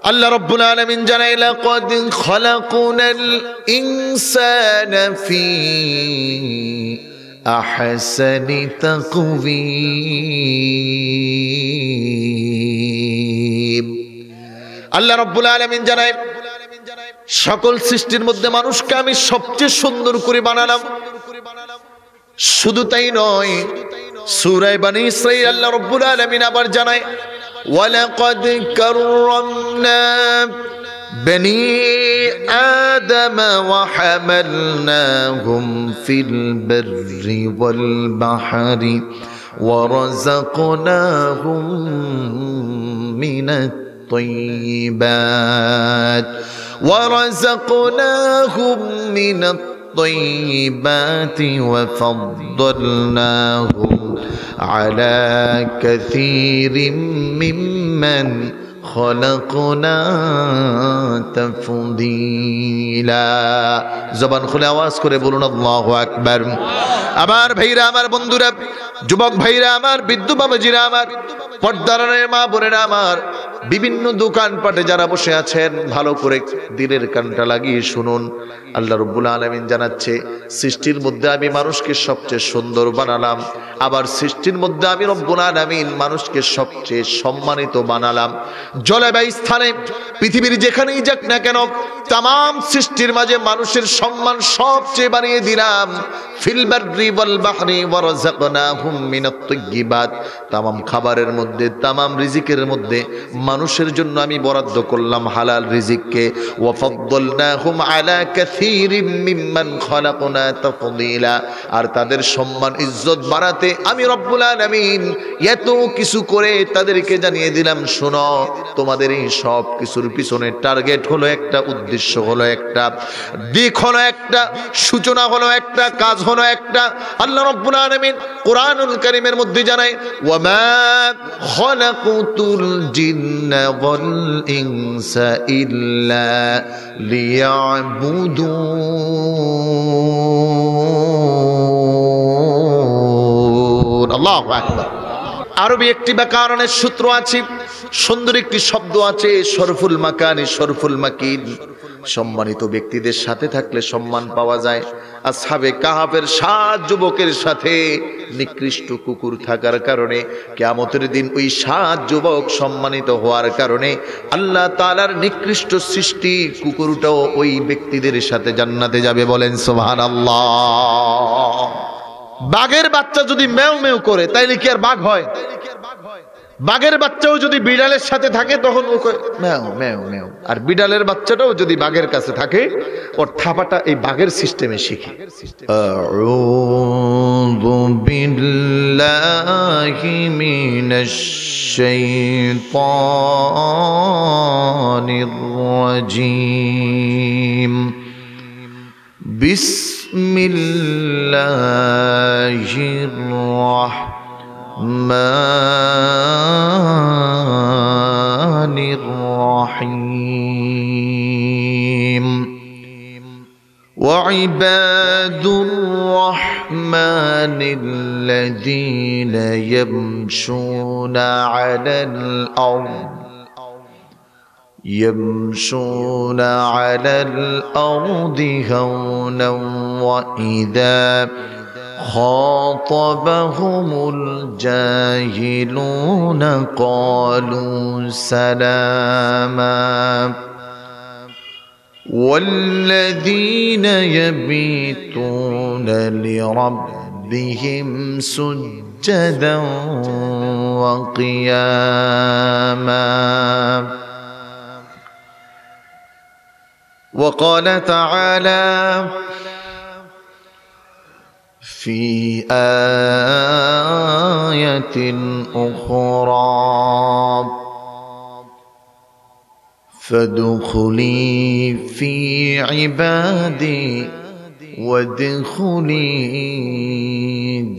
আল্লাহ রাব্বুল আলামিন জানায় লাকাদ খালাকনাল ইনসানা ফি আহসানি তাকওয়িম। আল্লাহ রাব্বুল আলামিন জানায় সকল সৃষ্টির মধ্যে মানুষকে আমি সবচেয়ে সুন্দর করে বানালাম। শুধু তাই নয়, সূরা বনী ইসরাঈল আল্লাহ রাব্বুল আলামিন আবার জানায় ওয়ালাকাদ কাররামনা বনী আদম ওয়া হামালনাহুম ফিল বাররি ওয়াল বাহরি ওয়া রাযাকনাহুম মিনাত তাইয়্যিবাত ورزقناهم من الطيبات وفضلناهم على كثير ممن خلقنا تفضيلا। জবান খুলে আওয়াজ করে বলুন আল্লাহু আকবার। আমার ভাইরা, আমার বন্ধুরা, যুবক ভাইরা আমার, বৃদ্ধ বাবাজিরা আমার, পর্দার মা বোনেরা আমার, বিভিন্ন দোকানপাটে যারা বসে আছেন ভালো করে দিলের কানটা লাগিয়ে শুনুন। আল্লাহ রাব্বুল আলামিন জানাচ্ছে সৃষ্টির মধ্যে আমি মানুষকে সবচেয়ে সুন্দর বানালাম, আবার সৃষ্টির মধ্যে আমি রব্বুল আলামিন মানুষকে সবচেয়ে সম্মানিত বানালাম। জলবায়ু স্থানে পৃথিবীর যেখানেই যাক না কেন তাম সৃষ্টির মাঝে মানুষের সম্মান সবচেয়ে বাড়িয়ে দিলাম। ফিল বাররি ওয়াল বাহরি ওয়া রাযাকনাহুম মিনাত তাইয়্যিবাত, তামাম খাবারের মধ্যে, তামাম রিজিকের মধ্যে মানুষের জন্য আমি বরাদ্দ করলাম হালাল রিজিককে। ওয়া ফাদ্দালনাহুম আলা কাসীরিম মিম্মান খালাকনা তাফদীলা, আর তাদের সম্মান ইজ্জত বাড়াতে আমি রব্বুল আলামিন এত কিছু করে তাদেরকে জানিয়ে দিলাম, শোনো তোমাদের এই সব কিছুর পিছনে টার্গেট হলো একটা, উদ্দেশ্য হলো একটা, দিক হলো একটা, সূচনা হলো একটা, কাজ হলো একটা। আল্লাহ রাব্বুল আলামিন কোরআনুল কারীমের মধ্যে জানায় ওয়ামা খালাকুতুল জিন্না ওয়াল ইনসা ইল্লা লিয়াবুদুন। আল্লাহু আকবার। আরবি একটি ব্যাকরণের সূত্র আছে, সুন্দর একটি শব্দ আছে, শরফুল মাকানি শরফুল মাকিন। সম্মানিত ব্যক্তিদের সাথে থাকলে সম্মান পাওয়া যায়। আসহাবে কাহাফের 7 যুবকের সাথে নিকৃষ্ট কুকুর থাকার কারণে কিয়ামতের দিন ওই 7 যুবক সম্মানিত হওয়ার কারণে আল্লাহ তাআলার নিকৃষ্ট সৃষ্টি কুকুরটাও ওই ব্যক্তিদের সাথে জান্নাতে যাবে। বলেন সুবহানাল্লাহ। বাঘের বাচ্চা যদি মেও মেও করে তাইলে কি আর বাঘ হয়? বাঘের বাচ্চাও যদি বিড়ালের সাথে থাকে তখন ও মেও মেও মেও, আর বিড়ালের বাচ্চাটাও যদি বাঘের কাছে থাকে ওর থাপাটা এই বাঘের সিস্টেমে শিখে। আউযু বিল্লাহি মিনাশ শাইতানির রাজীম। বিসমিল্লাহির রাহমানির রাহিম। ওয়াইবাদুর রাহমানিল্লাযীনা ইয়ামশুনা আলাল আরদ يمشون على الأرض هونا وإذا خاطبهم الجاهلون قالوا سلاما والذين يبيتون لربهم سجدا وقياما. وقال تعالى في آية أخرى فادخلي في عبادي وادخلي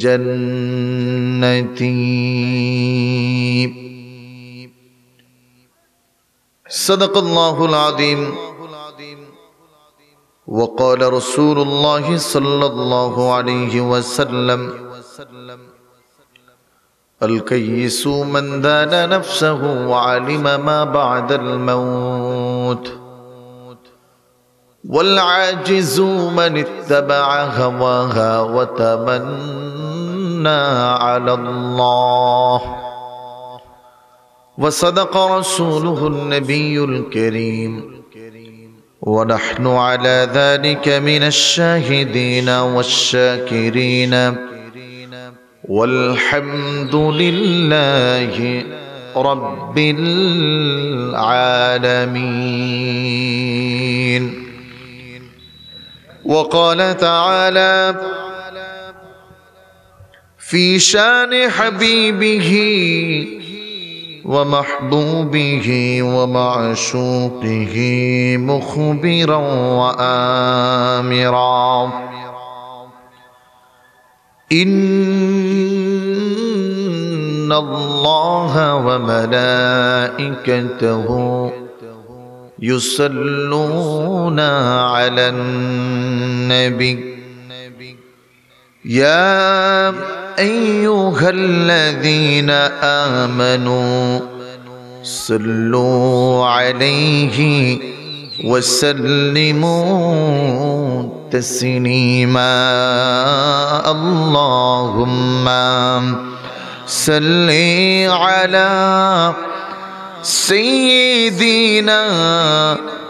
جنتي. صدق الله العظيم. وقال رسول الله صلى الله عليه وسلم الكيس من دان نفسه وعلم ما بعد الموت والعاجز من اتبع هواها وتمنى على الله وصدق رسوله النبي الكريم ونحن على ذلك من الشاهدين والشاكرين والحمد لله رب العالمين. وقال تعالى في شان حبيبه ومحبوبه ومعشوقه مخبرا وآمرا إن الله وملائكته يصلون على النبي يا أيها الذين آمنوا صلوا عليه وسلموا تسليما اللهم صل على سيدنا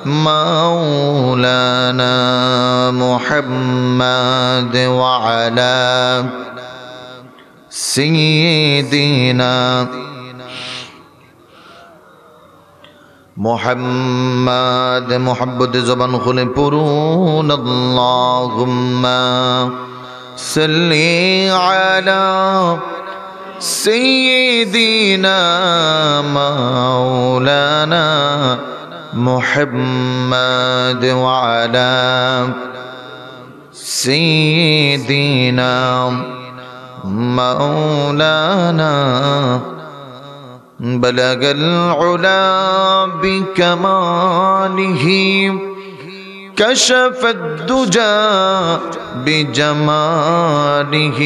مولانا محمد وعلى سيدنا محمد محبت زبان خلے پرون اللهم صل على سيدنا مولانا محمد وعلى سيدنا مولانا بلغ العلا بكماله كشف الدجى بجماله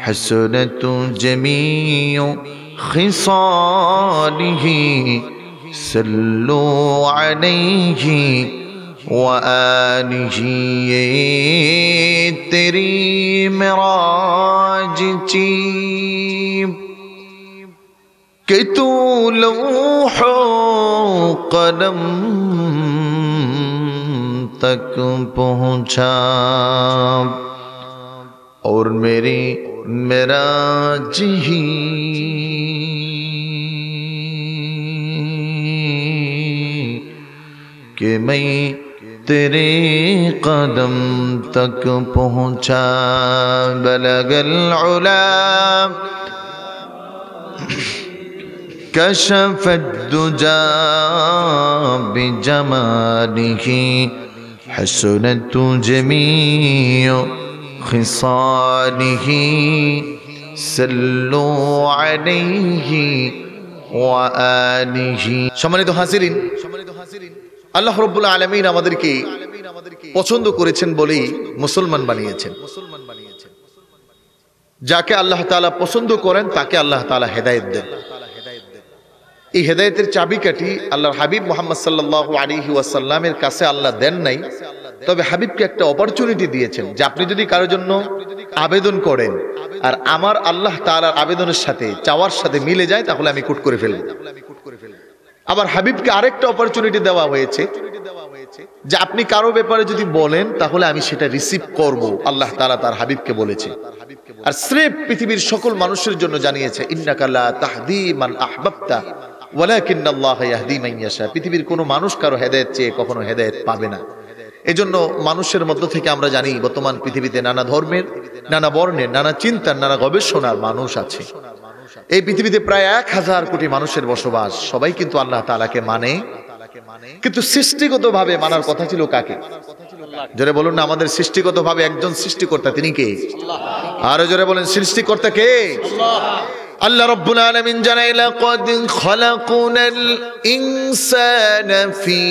حسنت جميع خصاله صلوا عليه وآله تیری معراج چی کہ تو لوح و قلم تک پہنچا اور میری معراج ہی کہ میں تیرے قدم تک پہنچا بلغ العلا کشف الدجى بجماله حسنت جميع خصاله صلوا عليه وآله সম্মানিত হাজিরিন আল্লাহ রাব্বুল আলামিন আমাদেরকে পছন্দ করেছেন বলেই মুসলমান বানিয়েছেন যাকে আল্লাহ তাআলা পছন্দ করেন তাকে আল্লাহ তাআলা হেদায়েত দেন এই হেদায়েতের চাবিকাঠি আল্লাহর হাবিব মুহাম্মদ সাল্লাল্লাহু আলাইহি ওয়াসাল্লামের কাছে আল্লাহ দেন নাই তবে হাবিবকে একটা অপরচুনিটি দিয়েছেন যে আপনি যদি কারোর জন্য আবেদন করেন আর আমার আল্লাহ তাআলার আবেদনের সাথে চাওয়ার সাথে মিলে যায় তাহলে আমি কুট করে ফেলব আবার হাবিবকে আরেকটা অপরচুনিটি দেওয়া হয়েছে যে আপনি কারো ব্যাপারে যদি বলেন তাহলে আমি সেটা রিসিভ করব আল্লাহ তাআলা তার হাবিবকে বলেছে আর স্রেফ পৃথিবীর সকল মানুষের জন্য জানিয়েছে ইন্নাকা লা তাহদি মান আহবাবতা ওয়ালাকিন্নাল্লাহা ইয়াহদি মান ইয়াশা পৃথিবীর কোনো মানুষ কারো হেদায়েত চেয়ে কখনো হেদায়েত পাবে না এজন্য মানুষের মধ্য থেকে আমরা জানি বর্তমান পৃথিবীতে নানা ধর্মের নানা বর্ণের নানা চিন্তার নানা গবেষণার মানুষ আছে এই পৃথিবীতে প্রায় 1000 কোটি মানুষের বসবাস সবাই কিন্তু আল্লাহ তাআলাকে মানে কিন্তু সৃষ্টিগতভাবে মানার কথা ছিল কাকে জোরে বলুন না আমাদের সৃষ্টিগতভাবে একজন সৃষ্টিকর্তা তিনি কে আল্লাহ আর জোরে বলেন সৃষ্টিকর্তা কে আল্লাহ আল্লাহ রাব্বুল আলামিন জানায় লাকাদ খালাকুনাল ইনসানা ফি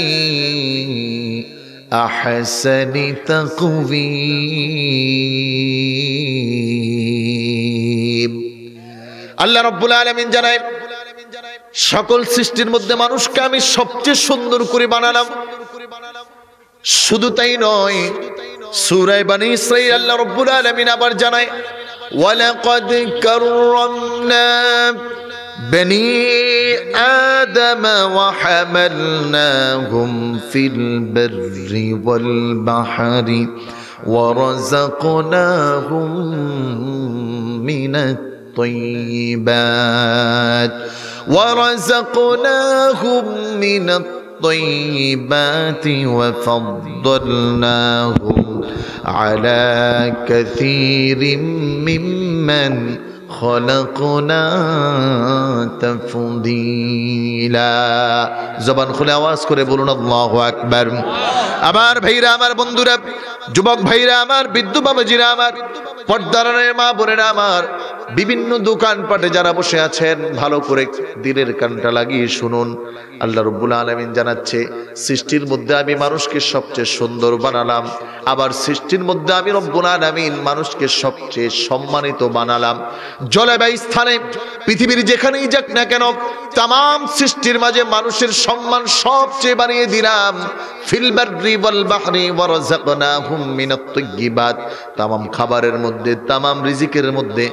আহসানি তাকওয়িম আল্লাহ রাব্বুল আলামিন জানায় সকল সৃষ্টির মধ্যে মানুষকে আমি সবচেয়ে সুন্দর করে বানালাম। শুধু তাই নয়, সূরা বনী ইসরাঈল আল্লাহ রাব্বুল আলামিন আবার জানায় ওয়ালাকাদ কাররামনা বনী আদম ওয়া হামালনাহুম ফিল বাররি ওয়াল বাহরি ওয়া রাযাকনাহুম মিনাত الطيبات ورزقناهم من الطيبات وفضلناهم على كثير ممن خلقنا تفضيلا। জবান খুলে আওয়াজ করে বলুন আল্লাহু আকবার। আমার ভাইরা, আমার বন্ধুরা, যুবক ভাইরা আমার, বৃদ্ধ বাবাজিরা আমার, পর্দারের মা বোনেরা আমার, বিভিন্ন দোকানপাটে যারা বসে আছেন ভালো করে দিলের কানটা লাগিয়ে শুনুন। আল্লাহ রাব্বুল আলামিন জানাচ্ছে সৃষ্টির মধ্যে আমি মানুষকে সবচেয়ে সুন্দর বানালাম, আবার সৃষ্টির মধ্যে আমি রব্বুল আলামিন মানুষকে সবচেয়ে সম্মানিত বানালাম। জলবায়ু স্থানে পৃথিবীর যেখানেই যাক না কেন তাম সৃষ্টির মাঝে মানুষের সম্মান সবচেয়ে বানিয়ে দিলাম। ফিল বাররি ওয়াল বাহরি ওয়া রাযাকনাহুম মিনাত তাইয়্যিবাত, তাম খাবারের মধ্যে তাম রিজিকের মধ্যে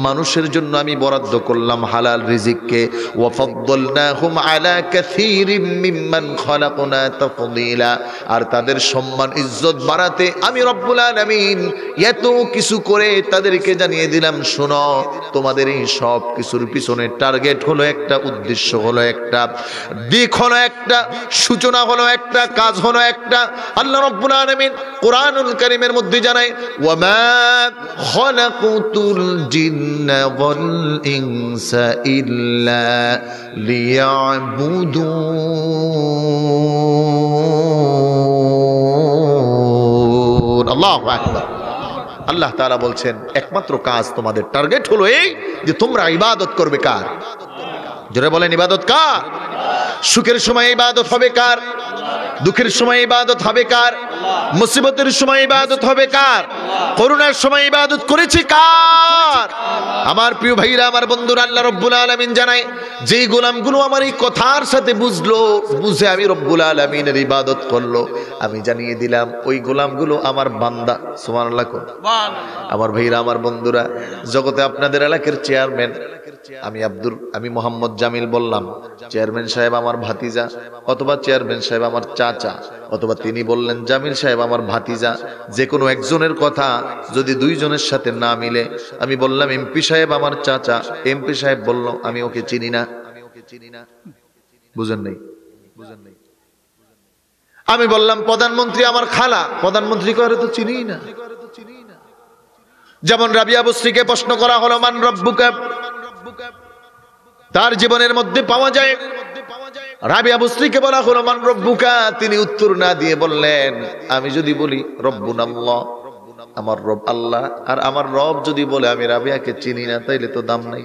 মানুষের জন্য আমি বরাদ্দ করলাম হালাল রিজিককে। ওয়া ফাদ্দালনাহুম আলা কাসীরিম মিম্মান খালাকনা তাফদীলা, আর তাদের সম্মান ইজ্জত বাড়াতে আমি রব্বুল আলামিন এত কিছু করে তাদেরকে জানিয়ে দিলাম, শোনো তোমাদের এই সব কিছুর পিছনে টার্গেট হলো একটা, উদ্দেশ্য হলো একটা, দিক হলো একটা, সূচনা হলো একটা, কাজ হলো একটা। আল্লাহ রাব্বুল আলামিন কোরআনুল কারীমের মধ্যে জানায় ওয়ামা খালাকুতুল জিন্না ওয়াল ইনসা ইল্লা লিয়াবুদুন। আল্লাহু আকবার। আল্লাহ তাআলা বলছেন একমাত্র কাজ, তোমাদের টার্গেট হলো এই যে তোমরা ইবাদত করবে কার? জোরে বলেন ইবাদত কার? সুখের সময় ইবাদত হবে কার? দুঃখের সময় ইবাদত হবে কার? মুসিবতের সময় ইবাদত হবে কার? করুণার সময় ইবাদত করেছি কার? আমার প্রিয় ভাইরা, আমার বন্ধুরা, আল্লাহ রাব্বুল আলামিন জানায় যেই গোলামগুলো আমার এই কথার সাথে বুঝলো, বুঝে আমি রব্বুল আলামিনের ইবাদত করলো, আমি জানিয়ে দিলাম ওই গোলামগুলো আমার বান্দা। সুবহানাল্লাহ। আমার ভাইরা, আমার বন্ধুরা, জগতে আপনাদের এলাকার চেয়ারম্যান আমি মোহাম্মদ জামিল বললাম, চেয়ারম্যান সাহেব আমার ভাতিজা, অথবা চেয়ারম্যান সাহেব আমার চাচা, অথবা তিনি বললেন জামিল সাহেব আমার ভাতিজা, যে কোনো একজনের কথা যদি দুইজনের সাথে না মিলে, আমি বললাম এমপি সাহেব আমার চাচা, এমপি সাহেব বলল আমি ওকে চিনি না। বুঝেন নাই? আমি বললাম প্রধানমন্ত্রী আমার খালা, প্রধানমন্ত্রী করে তো চিনি না। যেমন রাবিয়া বসরিকে প্রশ্ন করা হলো মান রব্বুকা, তার জীবনের মধ্যে পাওয়া যায় রাবিয়া বসরিকে বলা হলো মান রব্বুকা, তিনি উত্তর না দিয়ে বললেন আমি যদি বলি রব্বুনাল্লাহ, আমার রব আল্লাহ, আর আমার রব যদি বলে আমি রাবিয়াকে চিনি না, তাইলে তো দাম নাই।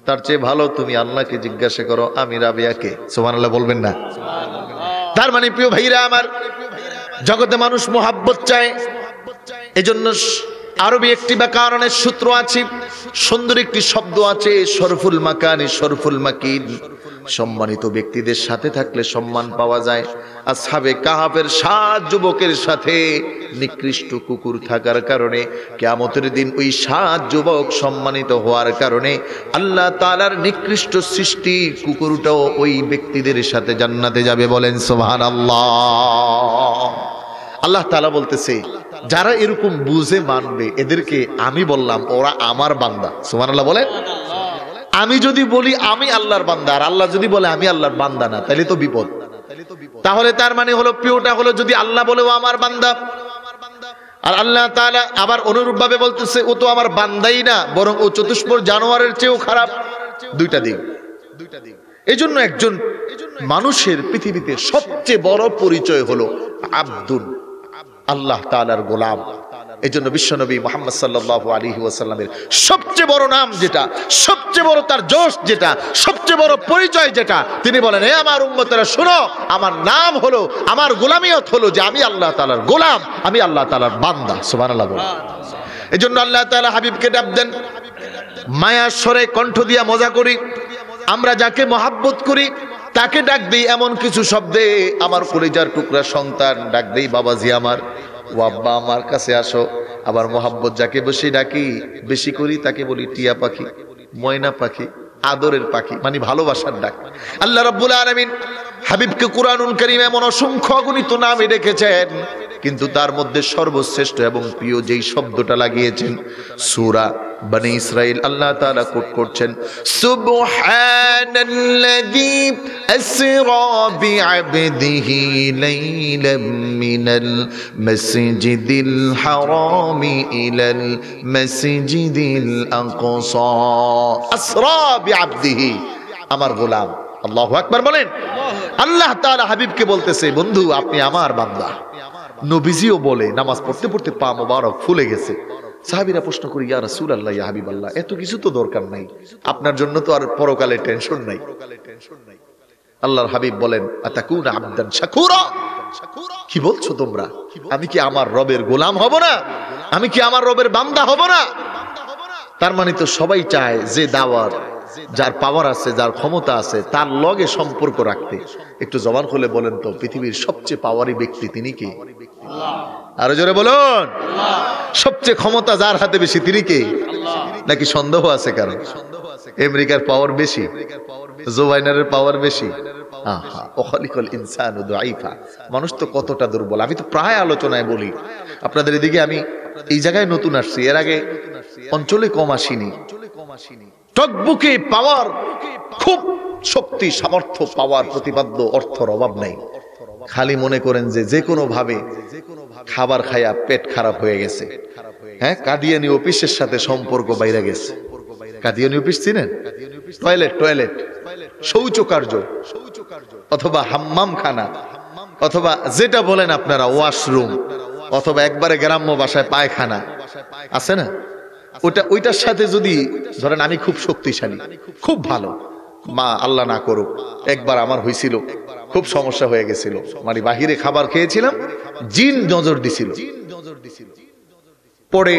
তার চেয়ে ভালো তুমি আল্লাহকে জিজ্ঞাসা করো আমি রাবিয়াকে। সুবহানাল্লাহ বলবেন না? তার মানে প্রিয় ভাইরা আমার, জগতে মানুষ মোহাব্বত চায়। এজন্য আরবি একটি ব্যাকরণের সূত্র আছে, সুন্দর একটি শব্দ আছে, শরফুল মাকানি শরফুল মাকিন। সম্মানিত ব্যক্তিদের সাথে থাকলে সম্মান পাওয়া যায়। আসহাবে কাহাফের 7 যুবকের সাথে নিকৃষ্ট কুকুর থাকার কারণে কিয়ামতের দিন ওই 7 যুবক সম্মানিত হওয়ার কারণে আল্লাহ তাআলার নিকৃষ্ট সৃষ্টি কুকুরটাও ওই ব্যক্তিদের সাথে জান্নাতে যাবে। বলেন সুবহানাল্লাহ। আল্লাহ তাআলা বলতেছে যারা এরকম বুঝে মানবে এদেরকে আমি বললাম ওরা আমার বান্দা। সুবহানাল্লাহ বলেন। আমি যদি বলি আমি আল্লাহর বান্দা, আর আল্লাহ যদি বলে আমি আল্লাহর বান্দা না, তাহলে তো বিপদ। তাহলে তার মানে হলো প্রিয়টা হলো যদি আল্লাহ বলে ও আমার বান্দা, আর আল্লাহ তাআলা আবার অনুরূপভাবে বলতেছে ও তো আমার বান্দাই না, বরং ও চতুষ্পদ জানোয়ারের চেয়েও খারাপ। দুইটা দিক। এজন্য একজন মানুষের পৃথিবীতে সবচেয়ে বড় পরিচয় হলো আব্দুল, আল্লাহ তাআলার গোলাম। এজন্য বিশ্বনবী মুহাম্মদ সাল্লাল্লাহু আলাইহি ওয়াসাল্লামের সবচেয়ে বড় নাম যেটা, সবচেয়ে বড় তার জোশ যেটা, সবচেয়ে বড় পরিচয় যেটা, তিনি বলেন হে আমার উম্মতেরা শুনো, আমার নাম হলো, আমার গোলামিয়ত হলো যে আমি আল্লাহ তাআলার গোলাম, আমি আল্লাহ তাআলার বান্দা। সুবহানাল্লাহ বলেন। এজন্য আল্লাহ তাআলা হাবিবকে ডাক দেন মায়ার স্বরে কণ্ঠ দিয়া মজা করি, আমরা যাকে মহাব্বত করি তাকে ডাক দিই এমন কিছু শব্দে। আমার কলিজার টুকরা সন্তান ডাক দেই বাবাজি আমার, ও আব্বা আমার কাছে আসো। আবার মহাব্বত যাকে বেশি ডাকি বেশি করি তাকে বলি টিয়া পাখি, ময়না পাখি, আদরের পাখি, মানে ভালোবাসার ডাক। আল্লাহ রাব্বুল আলামিন হাবিবকে কুরআনুল কারীমে এমন অসংখ্য অগণিত নামে ডেকেছেন, কিন্তু তার মধ্যে সর্বশ্রেষ্ঠ এবং প্রিয় যেই শব্দটা লাগিয়েছেন সূরা বনি ইসরাইল, আল্লাহ তাআলা কোট করছেন সুবহানাল্লাযী আসরা বিআবদিহি লাইলাম মিনাল মাসজিদিল হারামি ইলাল মাসজিদিল আকসা। আসরা বিআবদিহি, আমার গোলাম। আল্লাহু আকবার বলেন। আল্লাহ তাআলা হাবিবকে বলতেছে, বন্ধু আপনি আমার বান্দা। নবীজিও বলে নামাজ পড়তে পড়তে পা মোবারক ফুলে গেছে। সাহাবীরা প্রশ্ন করি, ইয়া রাসূলুল্লাহ, ইয়া হাবিবাল্লাহ, এত কিছু তো দরকার নাই, আপনার জন্য তো আর পরকালে টেনশন নাই। আল্লাহর হাবিব বলেন, আতাকুনা আবদান শাকুরা, কি বলছো তোমরা? আমি কি আমার রবের গোলাম হব না? আমি কি আমার রবের বান্দা হব না? তার মানে তো সবাই চায় যে দাওয়ার, যার পাওয়ার আছে, যার ক্ষমতা আছে, তার লগে সম্পর্ক রাখতে। একটু জবান খুলে বলেন তো, পৃথিবীর সবচেয়ে পাওয়ারি ব্যক্তি তিনি কে? আরো জোরে বলুন। সবচেয়ে ক্ষমতা যার হাতে বেশি তিনি কে? নাকি সন্দেহ আছে কারণ? আমেরিকার পাওয়ার বেশি, জো বাইডেনের পাওয়ার বেশি। আহা, ওখালিকাল ইনসানু দাঈফা, মানুষ তো কতটা দুর্বল। আমি তো প্রায় আলোচনায় বলি, আপনাদের এদিকে আমি এই জায়গায় নতুন আসছি, এর আগে অঞ্চলে কম আসিনি। টকবুকে পাওয়ার, খুব শক্তি, সামর্থ্য, পাওয়ার, প্রতিপাদ্য অর্থর অভাব নাই। খালি মনে করেন যে যে কোনো ভাবে খাবার খায়া পেট খারাপ হয়ে গেছে, হ্যাঁ, কাদিয়ানি অফিসের সাথে সম্পর্ক বাইরে গেছে। কাদিয়ানি অফিস চিনেন? টয়লেট, শৌচকার্য, অথবা হাম্মাম খানা, অথবা যেটা বলেন আপনারা ওয়াশরুম, অথবা একবারে গ্রাম্য ভাষায় পায়খানা আছে না, ওইটার সাথে যদি ধরেন আমি খুব শক্তিশালী, খুব ভালো, মা আল্লাহ না করুক একবার আমার হয়েছিল, খুব সমস্যা হয়ে গেছিল, মানে বাহিরে খাবার খেয়েছিলাম, জিন নজর দিছিল। পরে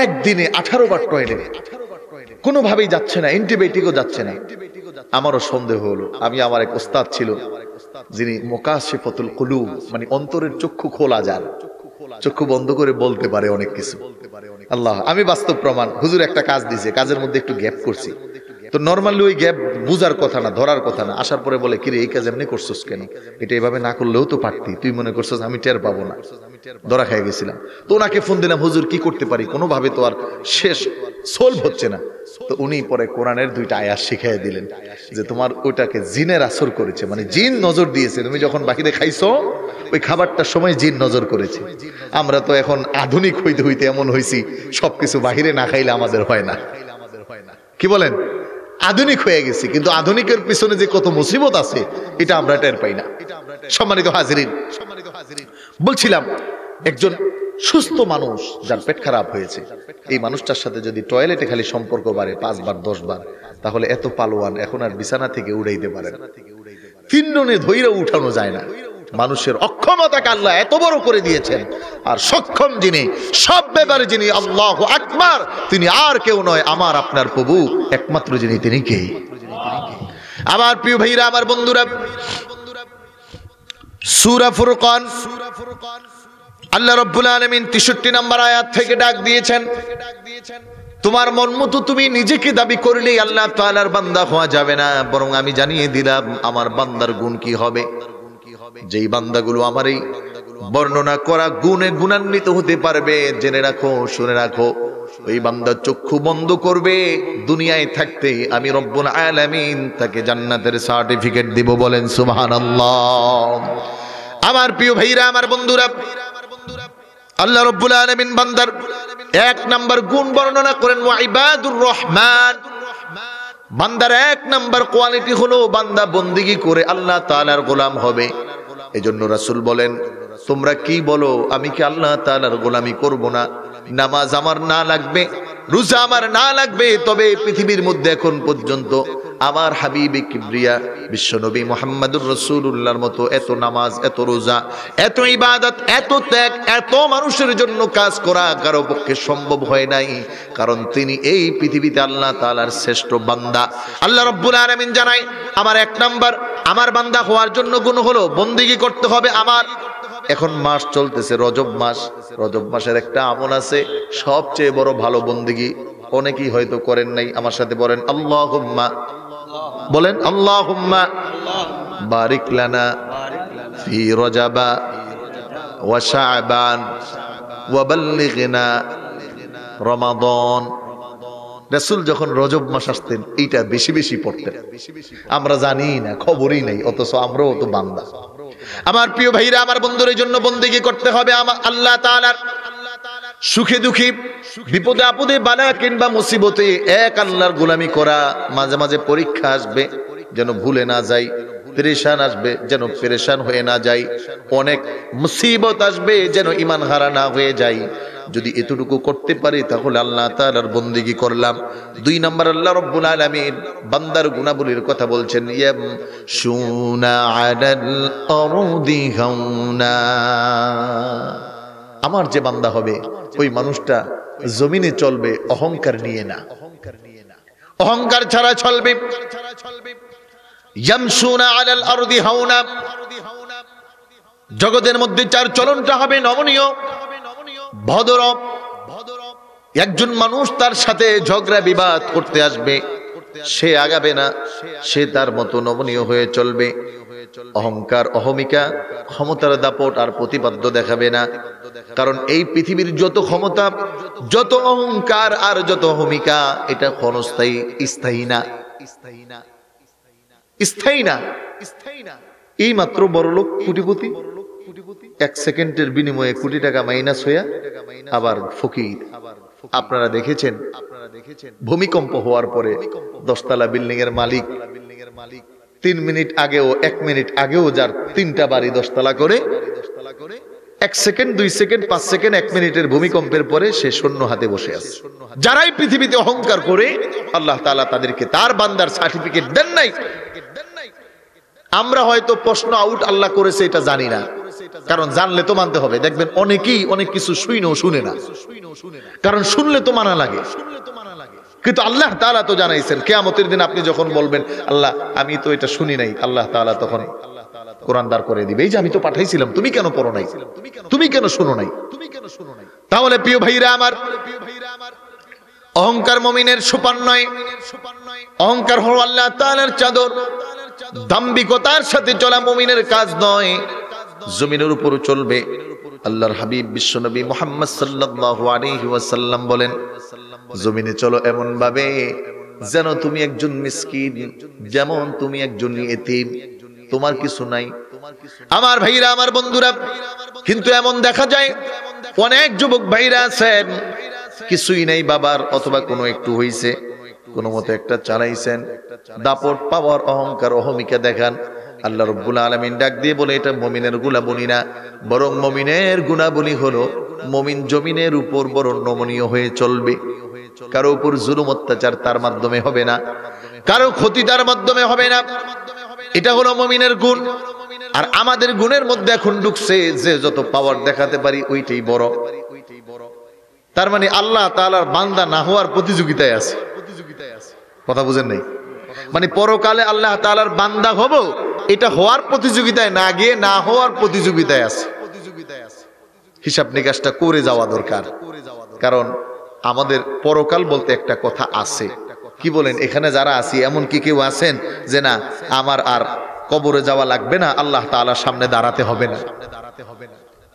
একদিনে 18 বার টয়লেট, কোনোভাবেই যাচ্ছে না, অ্যান্টিবায়োটিকও যাচ্ছে না। আমারও সন্দেহ হলো। আমি, আমার এক ওস্তাদ ছিল যিনি মুকাশিফাতুল কুলুব, মানে অন্তরের চক্ষু খোলা যার, চক্ষু বন্ধ করে বলতে পারে অনেক কিছু। আল্লাহ, আমি বাস্তব প্রমাণ। হুজুর একটা কাজ দিয়েছে, কাজের মধ্যে একটু গ্যাপ করছি, তো নরমালি ওই গ্যাপ বুঝার কথা না, ধরার কথা না। আসার পরে বলে, কিরে এই কাজ এমনি করছস কেন? এটা এভাবে না করলেও তো পারতি, তুই মনে করছস আমি টের পাবো না? ধরা খেয়ে গেছিলাম। তো ওনাকে ফোন দিলাম, হুজুর কি করতে পারি, কোনোভাবে তো আর শেষ সলভ হচ্ছে না। তো উনি পরে কোরআনের 2টা আয়াত শিখিয়ে দিলেন যে তোমার ওটাকে জিনের আসর করেছে, মানে জিন নজর দিয়েছে। তুমি যখন বাহিরে খাইছো ওই খাবারটার সময় জিন নজর করেছে। আমরা তো এখন আধুনিক হইতে হইতে এমন হয়েছি, সবকিছু বাহিরে না খাইলে আমাদের হয় না। কি বলেন? আধুনিক হয়ে গেছি, কিন্তু আধুনিকের পিছনে যে কত মুসিবত আছে এটা আমরা টের পাই না। সম্মানিত হাজিরিন, বলছিলাম একজন সুস্থ মানুষ যার পেট খারাপ হয়েছে, এই মানুষটার সাথে যদি টয়লেটে খালি সম্পর্ক বাড়ে 5 বার 10 বার, তাহলে এত পালোয়ান এখন আর বিছানা থেকে উড়াইতে পারে না, 3 জনে ধইরা উঠানো যায় না। মানুষের অক্ষমতাকে আল্লাহ এত বড় করে দিয়েছেন, আর সক্ষম যিনি, সব ব্যাপারে যিনি, আল্লাহু আকবার, তিনি আর কেউ নয়, আমার আপনার প্রভু একমাত্র যিনি, তিনি কে? আমার প্রিয় ভাইরা, আমার বন্ধুরা, সূরা ফুরকান আল্লাহ রাব্বুল আলামিন 63 নম্বর আয়াত থেকে ডাক দিয়েছেন, তোমার মন মতো তুমি নিজেকে দাবি করলেই আল্লাহ তাআলার বান্দা হওয়া যাবে না, বরং আমি জানিয়ে দিলাম আমার বান্দার গুণ কি হবে। যেই বান্দাগুলো আমার এই বর্ণনা করা গুণে গুণান্বিত হতে পারবে, জেনে রাখো, শুনে রাখো, ওই বান্দা চক্ষু বন্ধ করবে, দুনিয়ায় থাকতে আমি রব্বুল আলামিন তাকে জান্নাতের সার্টিফিকেট দিব। বলেন সুবহানাল্লাহ। আমার প্রিয় ভাইরা, আমার বন্ধুরা, আল্লাহ রব্বুল আলামিন বান্দার 1 নাম্বার গুণ বর্ণনা করেন, ওয়া ইবাদুর রহমান। বান্দার 1 নাম্বার কোয়ালিটি হলো বান্দা বন্দেগী করে আল্লাহ তাআলার গোলাম হবে। এজন্য রাসূল বলেন, তোমরা কি বলো, আমি কি আল্লাহ তাআলার গোলামি করব না? নামাজ আমার না লাগবে, রোজা আমার না লাগবে, তবে পৃথিবীর মধ্যে এখন পর্যন্ত আমার হাবিবে কিবরিয়া বিশ্বনবী মুহাম্মদুর রাসূলুল্লাহর মতো এত নামাজ, এত রোজা, এত ইবাদত, এত ত্যাগ, এত মানুষের জন্য কাজ করা কারো পক্ষে সম্ভব হয় নাই। কারণ তিনি এই পৃথিবীতে আল্লাহ তাআলার শ্রেষ্ঠ বান্দা। আল্লাহ রাব্বুল আলামিন জানায়, আমার এক নাম্বার আমার বান্দা হওয়ার জন্য গুণ হলো বন্দেগী করতে হবে আমার। এখন মাস চলতেছে রজব মাস, রজব মাসের একটা আমল আছে সবচেয়ে বড় ভালো বন্দেগী, অনেকেই হয়তো করেন নাই। আমার সাথে বলেন আল্লাহুম্মা, বলেন আল্লাহুম্মা বারিক লানা ফি রজাবা ওয়া শাবান ওয়া বাল্লিগনা রমাদান। রাসূল যখন রজব মাস আসতেন এইটা বেশি বেশি পড়তেন। আমরা জানি না, খবরই নাই, অথচ আমরাও তো বান্দা। আমার প্রিয় ভাইরা, আমার বন্ধুদের জন্য বন্দেগী করতে হবে আমার আল্লাহ তাআলার। সুখে দুঃখে, বিপদে আপদে, বালা কিংবা মুসিবতে এক আল্লাহর গোলামি করা। মাঝে মাঝে পরীক্ষা আসবে যেন ভুলে না যাই, পেরেশান আসবে যেন পেরেশান হয়ে না যাই, অনেক মুসিবত আসবে যেন ঈমান হারা না হয়ে যাই। যদি এতটুকু করতে পারি তাহলে আল্লাহ তাআলার বন্দেগী করলাম। 2 নম্বর, আল্লাহ রাব্বুল আলামিন বান্দার গুনাহগুলির কথা বলছেন, ইয়ামশুনা আলাল আরদি হাওনা। আমার যে বান্দা হবে ওই মানুষটা জমিনে চলবে অহংকার নিয়ে না, অহংকার ছাড়া চলবে। ইয়ামশুনা আলাল আরদি হাওনা, জগতের মধ্যে চার চলনটা হবে নমনীয়, ভদ্র। একজন মানুষ তার সাথে ঝগড়া বিবাদ করতে আসবে, সে আগাবে না, সে তার মতো নমনীয় হয়ে চলবে। অহংকার, অহমিকা, ক্ষমতার দাপট আর প্রতিপাদ্য দেখাবে না। কারণ এই পৃথিবীর যত ক্ষমতা, যত অহংকার আর যত অহমিকা, এটা ক্ষণস্থায়ী, স্থায়ী না, স্থায়ী না। এই মাত্র বড়লোক কোটিপতি, 1 সেকেন্ডের বিনিময়ে কোটি টাকা মাইনাস হইয়া আবার ফকির। আপনারা দেখেছেন ভূমিকম্প হওয়ার পরে 10 তলা বিল্ডিং এর মালিক 3 মিনিট আগেও 1 মিনিট আগেও যার 3টা বাড়ি 10 তলা করে, 1 সেকেন্ড 2 সেকেন্ড 5 সেকেন্ড 1 মিনিটের ভূমিকম্পের পরে সে শূন্য হাতে বসে আছে। যারাই পৃথিবীতে অহংকার করে আল্লাহ তাআলা তাদেরকে তার বান্দার সার্টিফিকেট দেন নাই। আমরা হয়তো প্রশ্ন আউট আল্লাহ করেছে এটা জানি না, কারণ জানলে তো মানতে হবে। দেখবেন অনেকেই অনেক কিছু শুনেও শুনে না, কারণ শুনলে তো মানা লাগে। কিন্তু আল্লাহ তাআলা তো জানাইছেন কিয়ামতের দিন আপনি যখন বলবেন আল্লাহ আমি তো এটা শুনি নাই, আল্লাহ তাআলা তখন কোরআন দাঁড় করে দিবে, এই যে আমি তো পাঠাইছিলাম, তুমি কেন পড়ো নাই, তুমি কেন শুনো নাই। তাহলে প্রিয় ভাইরা আমার, অহংকার মুমিনের সোপান নয়। অহংকার হলো আল্লাহ তাআলার চাদর। দাম্ভিকতার সাথে চলা মুমিনের কাজ নয়। জমিনের উপর চলবে। আল্লাহর হাবিব বিশ্বনবী মুহাম্মদ সাল্লাল্লাহু আলাইহি ওয়াসাল্লাম বলেন, জমিনে চলো এমন ভাবে যেন তুমি একজন মিসকিন, যেমন তুমি একজন এতিম, তোমার কিছু নাই। আমার ভাইরা, আমার বন্ধুরা, কিন্তু এমন দেখা যায় অনেক যুবক ভাইরা আছেন কিছুই নাই বাবার, অথবা কোনো একটু হইছে, কোনো মতে একটা চালাইছেন, দাপট পাওয়ার অহংকার অহমিকা দেখান। আল্লাহ রাব্বুল আলামিন ডাক দিয়ে বলে এটা মুমিনের গুণাবলী না, বরং মুমিনের গুণাবলী হলো মুমিন জমিনের উপর বড় নমনীয় হয়ে চলবে। কারো উপর জুলুম অত্যাচার তার মাধ্যমে হবে না, কারো ক্ষতি তার মাধ্যমে হবে না। এটা হলো মুমিনের গুণ। আর আমাদের গুণের মধ্যে এখন ঢুকছে যে যত পাওয়ার দেখাতে পারি ওইটাই বড়। তার মানে আল্লাহ তাআলার বান্দা না হওয়ার প্রতিযোগিতায় আছে। কথা বুঝেন নাই? মানে পরকালে আল্লাহ তাআলার বান্দা হব, এটা হওয়ার প্রতিযোগিতায় না গিয়ে না হওয়ার প্রতিযোগিতায় আছে। হিসাব নিকাশটা করে যাওয়া দরকার, কারণ আমাদের পরকাল বলতে একটা কথা আছে। কি বলেন? এখানে যারা আছি এমন কি কেউ আছেন যে না আমার আর কবরে যাওয়া লাগবে না, আল্লাহ তাআলার সামনে দাঁড়াতে হবে না?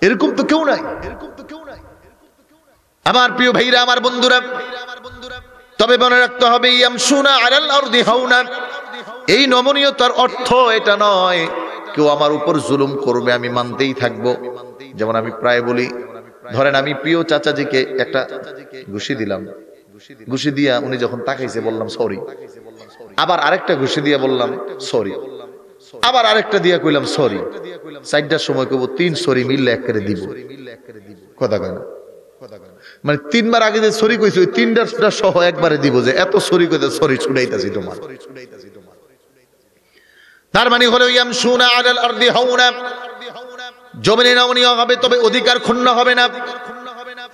এরকম তো কেউ নাই। আমার প্রিয় ভাইরা, আমার বন্ধুরা, তবে মনে রাখতে হবে ইয়ামশুনা আলাল আরদি হাওনা, এই নমনীয়তার অর্থ এটা নয় কেউ আমার উপর জুলুম করবে আমি মানতেই থাকবো। যেমন আমি প্রায় বলি, ধরেন আমি প্রিয় চাচাজিকে একটা ঘুষি দিলাম, ঘুষি দিয়া উনি যখন তাকাইছে বললাম সরি, আবার আরেকটা ঘুষি দিয়া বললাম সরি, আবার আরেকটা দিয়া কইলাম সরি, 4টার সময় কইব 3 সরি মিললে এক করে দিব। কথা কয় না? মানে 3 বার আগে যে সরি কইছি ওই 3টা সহ একবারে দিব, যে এত সরি কইতে সরি ছুটাইতাছি তোমার। তার মানে হলো ইয়ামশুনা আলাল আরদি হাওনা, জমিনে নমনীয় হবে তবে অধিকার ক্ষুণ্ণ হবে না।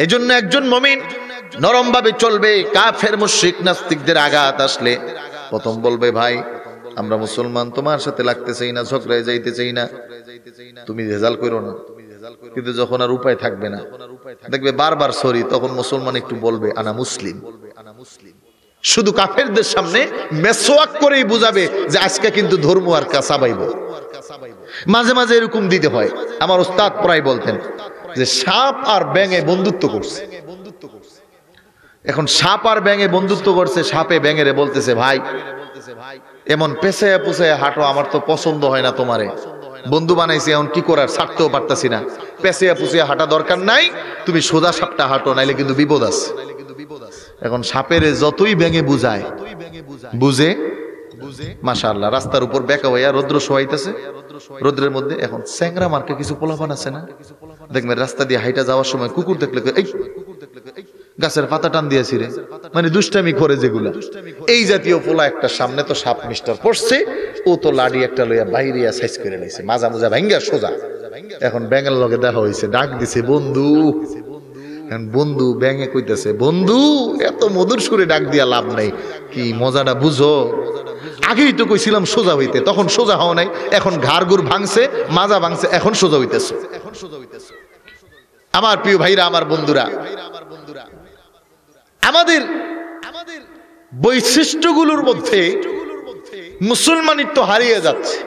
এজন্য একজন মুমিন নরম ভাবে চলবে। কাফের মুশরিক নাস্তিকদের আঘাত আসলে প্রথম বলবে, ভাই আমরা মুসলমান, তোমার সাথে লাগতে চাই না, ঝগড়ায় যাইতে চাই না, তুমি রেজাল্ট করো না। কিন্তু যখন আর উপায় থাকবে না, দেখবে বারবার সরি, তখন মুসলমান একটু বলবে আনা মুসলিম। শুধু কাফেরদের সামনে মেসওয়াক করেই বুঝাবে যে আজকে কিন্তু ধর্ম আর কাসাবাইব। মাঝে মাঝে এরকম দিতে হয়। আমার ওস্তাদ প্রায় বলতেন যে সাপ আর ব্যাঙে বন্ধুত্ব করছে। এখন সাপ আর ব্যাঙে বন্ধুত্ব করছে, সাপে ব্যাঙেরে বলতেছে, ভাই এমন পেছায়া পুছায়া হাঁটো, আমার তো পছন্দ হয় না, তোমারে বন্ধু বানাইছে, এখন কি করার, ছাড়তেও পারতাছি না, পেছায়া পুছায়া হাঁটা দরকার নাই, তুমি সোজা সাপটা হাঁটো, নাইলে কিন্তু বিপদ আছে। এখন সাপের যতই ব্যাঙে বুঝায়, বুঝে মাশাআল্লাহ, রাস্তার উপর বেকা হইয়া রৌদ্র শোয়াইতেছে, রৌদ্রের মধ্যে এখন স্যাংরা মার্কে কিছু পোলাপান আছে না, দেখবেন রাস্তা দিয়ে হাইটা যাওয়ার সময় কুকুর দেখলে এই গাছের পাতা টান দিয়েছি রে, মানে দুষ্টামি করে যেগুলা, এই জাতীয় পোলা একটা সামনে তো সাপ মিস্টার পড়ছে, ও তো লাডি একটা লইয়া বাইরিয়া সাইজ করে লাইছে, মাজা মুজা ভাঙ্গা সোজা। এখন ব্যাঙের লগে দেখা হয়েছে, ডাক দিছে বন্ধু। বন্ধু ব্যাঙে কইতেছে, বন্ধু এত মধুর সুরে ডাক দিয়া লাভ নাই, কি মজাটা বুঝো, আগেই তো কইছিলাম সোজা হইতে, তখন সোজা হও নাই, এখন ঘাড় গুড় ভাঙছে, মাজা ভাঙছে, এখন সোজা হইতেছে। আমার প্রিয় ভাইরা, আমার বন্ধুরা, আমাদের বৈশিষ্ট্যগুলোর মধ্যে মুসলমানিত্ব হারিয়ে যাচ্ছে।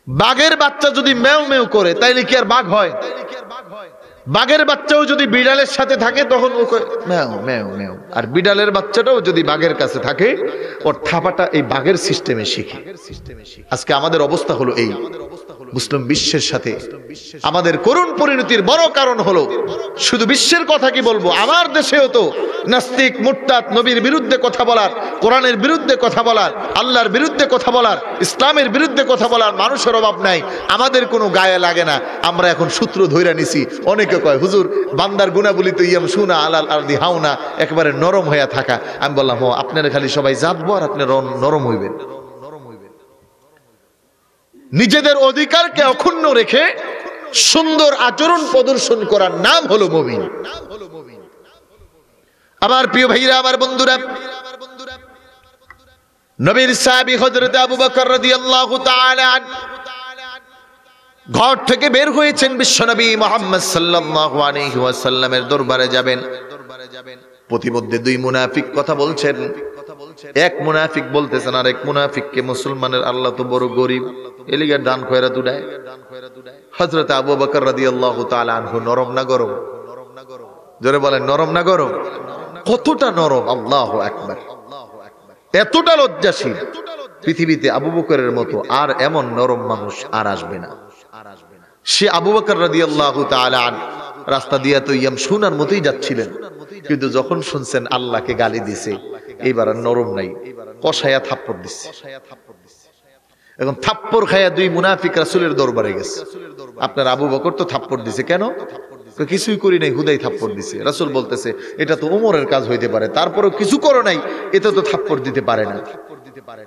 বাঘের বাচ্চা যদি মেও মেও করে তাইলে কি আর বাঘ হয়? বাঘের বাচ্চাও যদি বিড়ালের সাথে থাকে তখন ও মেও মেও মেও, আর বিড়ালের বাচ্চাটাও যদি বাঘের কাছে থাকে ওর থাপাটা এই বাঘের সিস্টেমে শিখে। আজকে আমাদের অবস্থা হলো এই। মুসলিম বিশ্বের সাথে আমাদের করুণ পরিণতির বড় কারণ হলো, শুধু বিশ্বের কথা কি বলবো, আমার দেশেও তো নাস্তিক মুরতাদ, নবীর বিরুদ্ধে কথা বলার, কোরআনের বিরুদ্ধে কথা বলার, আল্লাহর বিরুদ্ধে কথা বলার, ইসলামের বিরুদ্ধে কথা বলার মানুষের অভাব নাই। আমাদের কোনো গায়ে লাগে না, আমরা এখন সূত্র ধইরা নিছি। অনেকে কয় হুজুর বান্দার গুনাহগুলি তো ইয়ামশুনা আলাল আরদি হাওনা, একেবারে নরম হইয়া থাকা। আমি বললাম ও, আপনারা খালি সবাই জাতবো আর আপনি নরম হইবেন। নিজেদের অধিকারকে অক্ষুণ্ণ রেখে সুন্দর আচরণ প্রদর্শন করার নাম হলো মুমিন। আমার প্রিয় ভাইরা, আমার বন্ধুরা, নবীর সাহাবী হযরত আবু বকর রাদিয়াল্লাহু তাআলা আনহু ঘর থেকে বের হয়েছেন, বিশ্বনবী মুহাম্মদ সাল্লাল্লাহু আলাইহি ওয়াসাল্লামের দরবারে যাবেন। প্রতিমধ্যে দুই মুনাফিক কথা বলছেন। এক মুনাফিক বলতেছেন আর এক মুনাফিককে, মুসলমানের আল্লাহ তো বড় গরিব, এলিগার দান খয়রাত উড়ায়। হযরত আবু বকর রাদিয়াল্লাহু তাআলা আনহু নরম না গরম? জোরে বলেন, নরম না গরম? কতটা নরম! আল্লাহু আকবার! এতটা লজ্জাশীল, পৃথিবীতে আবু বকরের মতো আর এমন নরম মানুষ আর আসবে না। সে আবু বকর রাদিয়াল্লাহু তাআলা আনহু রাস্তা দিয়া তো ইয়ামশুনার মতোই যাচ্ছিলেন, কিন্তু যখন শুনছেন আল্লাহকে গালি দিছে, এইবার আর নরম নাই, কষায়া থাপ্পড় দিচ্ছে। এখন থাপ্পড় খায়া দুই মুনাফিক রাসূলের দরবারে গেছে। আপনার আবু বকর তো থাপ্পড় দিছে কেন? কিছুই করি নাই, হুদাই থাপ্পড় দিছে। রাসূল বলতেছে এটা তো ওমরের কাজ হইতে পারে, তারপরেও কিছু করো নাই, এটা তো থাপ্পড় দিতে পারে না।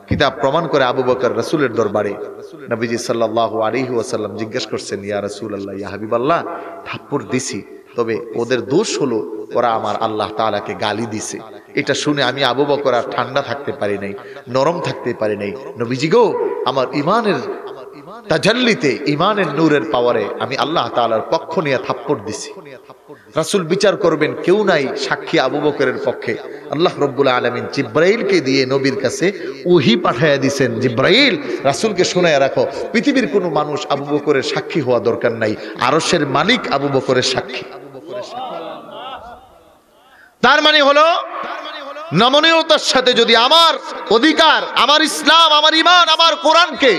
কিতাব প্রমাণ করে আবু বকর রাসূলের দরবারে নবীজি সাল্লাল্লাহু আলাইহি ওয়াসাল্লাম জিজ্ঞেস করছেন, ইয়া রাসূলুল্লাহ, ইয়া হাবিবাল্লাহ, থাপ্পড় দিছি, তবে ওদের দোষ হলো ওরা আমার আল্লাহ তাআলাকে গালি দিছে। এটা শুনে আমি আবু বকর আর ঠান্ডা থাকতে পারি নাই, নরম থাকতে পারি নাই। নবীজি গো, আমার ঈমানের তাজাল্লিতে, ঈমানের নূরের পাওয়ারে আমি আল্লাহ তাআলার পক্ষ নিয়ে থাপ্পড় দিছি। রাসূল বিচার করবেন, কেউ নাই সাক্ষী আবু বকরের পক্ষে। আল্লাহ রাব্বুল আলামিন জিব্রাইলকে দিয়ে নবীর কাছে ওহী পাঠায়া দিবেন, জিব্রাইল রাসূলকে শোনায়া রাখো, পৃথিবীর কোনো মানুষ আবু বকরের সাক্ষী হওয়া দরকার নাই, আরশের মালিক আবু বকরের সাক্ষী। তার মানে হলো নমনীয়তার সাথে যদি আমার অধিকার, আমার ইসলাম, আমার ঈমান, আমার কোরআনকে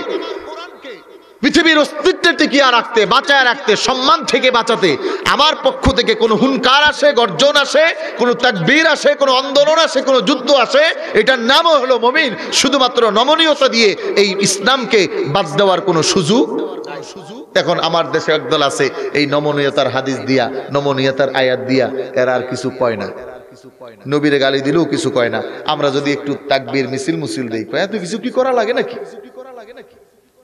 পৃথিবীর অস্তিত্বে টিকিয়ে রাখতে, বাঁচায় রাখতে, সম্মান থেকে বাঁচাতে আমার পক্ষ থেকে কোনো হুঙ্কার আসে, গর্জন আসে, কোনো তাকবীর আসে, কোনো আন্দোলন আসে, কোনো যুদ্ধ আসে, এটার নামও হলো মুমিন। শুধুমাত্র নমনীয়তা দিয়ে এই ইসলামকে বাদ দেওয়ার কোনো সুযোগ। এখন আমার দেশে একদল আছে এই নমনীয়তার হাদিস দিয়া, নমনীয়তার আয়াত দিয়া এরা আর কিছু কয় না। নবীরে গালি দিলেও কিছু কয় না। আমরা যদি একটু তাকবীর মিছিল মুছিল দেই, এত কিছু কি করা লাগে নাকি?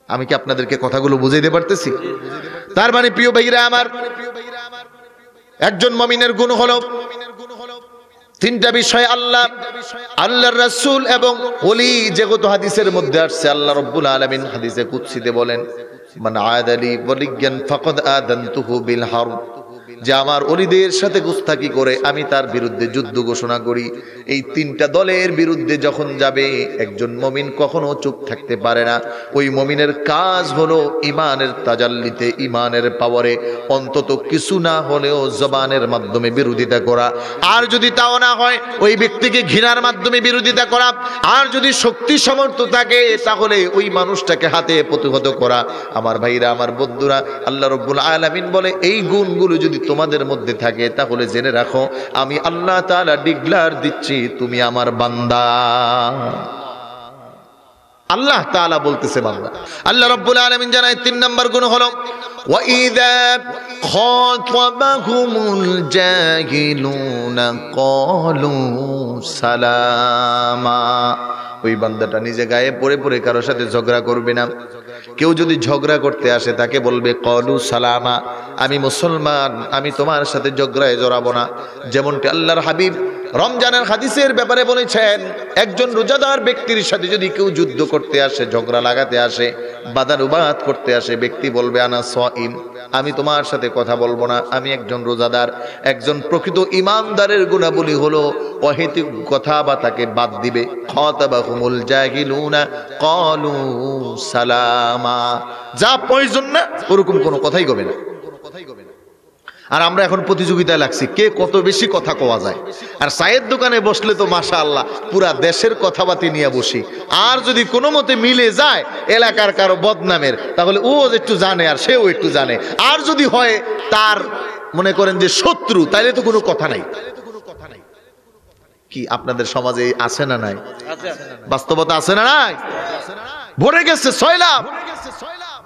আমি কি আপনাদেরকে কথাগুলো বুঝাইতে পারতেছি? তার মানে প্রিয় ভাইরা আমার, একজন মুমিনের গুণ হলো তিনটা বিষয়। আল্লাহর রাসূল এবং ওলি, যেগত হাদিসের মধ্যে আসছে, আল্লাহ রাব্বুল আলামিন হাদিসে কুদসিতে বলেন, মান আদালি ওয়ালিয়ান ফাকাদ আযানতুহু বিল হারব, যে আমার ওলিদের সাথে গুস্তাকি করে আমি তার বিরুদ্ধে যুদ্ধ ঘোষণা করি। এই তিনটা দলের বিরুদ্ধে যখন যাবে, একজন মুমিন কখনো চুপ থাকতে পারে না। ওই মুমিনের কাজ হলো ঈমানের তাজাল্লিতে, ঈমানের পাওয়ারে অন্তত কিছু না হলেও জবানের মাধ্যমে বিরোধিতা করা, আর যদি তাও না হয় ওই ব্যক্তিকে ঘৃণার মাধ্যমে বিরোধিতা করা, আর যদি শক্তি সামর্থ্য থাকে তাহলে ওই মানুষটাকে হাতে প্রতিহত করা। আমার ভাইরা, আমার বন্ধুরা, আল্লাহ রাব্বুল আলামিন বলে এই গুণগুলো যদি তোমাদের মধ্যে থাকে তাহলে জেনে রাখো আমি আল্লাহ তাআলা ডিক্লেয়ার দিচ্ছি তুমি আমার বান্দা। আল্লাহ তাআলা বলতেছে বান্দা। আল্লাহ রাব্বুল আলামিন জানায় 3 নাম্বার গুণ হলো ওয়া ইযা খাতাবাহুমুল জাহিলুনা ক্বালু সালামা। ওই বান্দাটা নিজে গায়ে পড়ে পড়ে কারোর সাথে ঝগড়া করবে না। কেউ যদি ঝগড়া করতে আসে তাকে বলবে ক্বালু সালামা, আমি মুসলমান, আমি তোমার সাথে ঝগড়ায় জড়াবো না। যেমনটি আল্লাহর হাবিব রমজানের হাদিসের ব্যাপারে বলেছেন, একজন রোজাদার ব্যক্তির সাথে যদি কেউ যুদ্ধ করতে আসে, ঝগড়া লাগাতে আসে, বাদানুবাদ করতে আসে, ব্যক্তি বলবে আনা সাইম, আমি তোমার সাথে কথা বলবো না, আমি একজন রোজাদার। একজন প্রকৃত ঈমানদারের গুণাবলী হলো অহেতুক কথা বা তাকে বাদ দিবে। খাতাবাহুমুল জাহিলুনা ক্বালু সালামা, যা প্রয়োজন না ওরকম কোনো কথাই কবে না। আর আমরা এখন প্রতিযোগিতায় লাগছি কে কত বেশি কথা কওয়া যায়। আর চায়ের দোকানে বসলে তো মাশাআল্লাহ পুরা দেশের কথাবার্তা নিয়ে বসি, আর যদি কোনো মতে মিলে যায় এলাকার কারো বদনামের, তাহলে ও একটু জানে আর সেও একটু জানে। আর যদি হয় তার মনে করেন যে শত্রু, তাইলে তো কোনো কথা নাই। কি আপনাদের সমাজে আছে না নাই? বাস্তবতা আছে না নাই? ভরে গেছে সয়লাভ,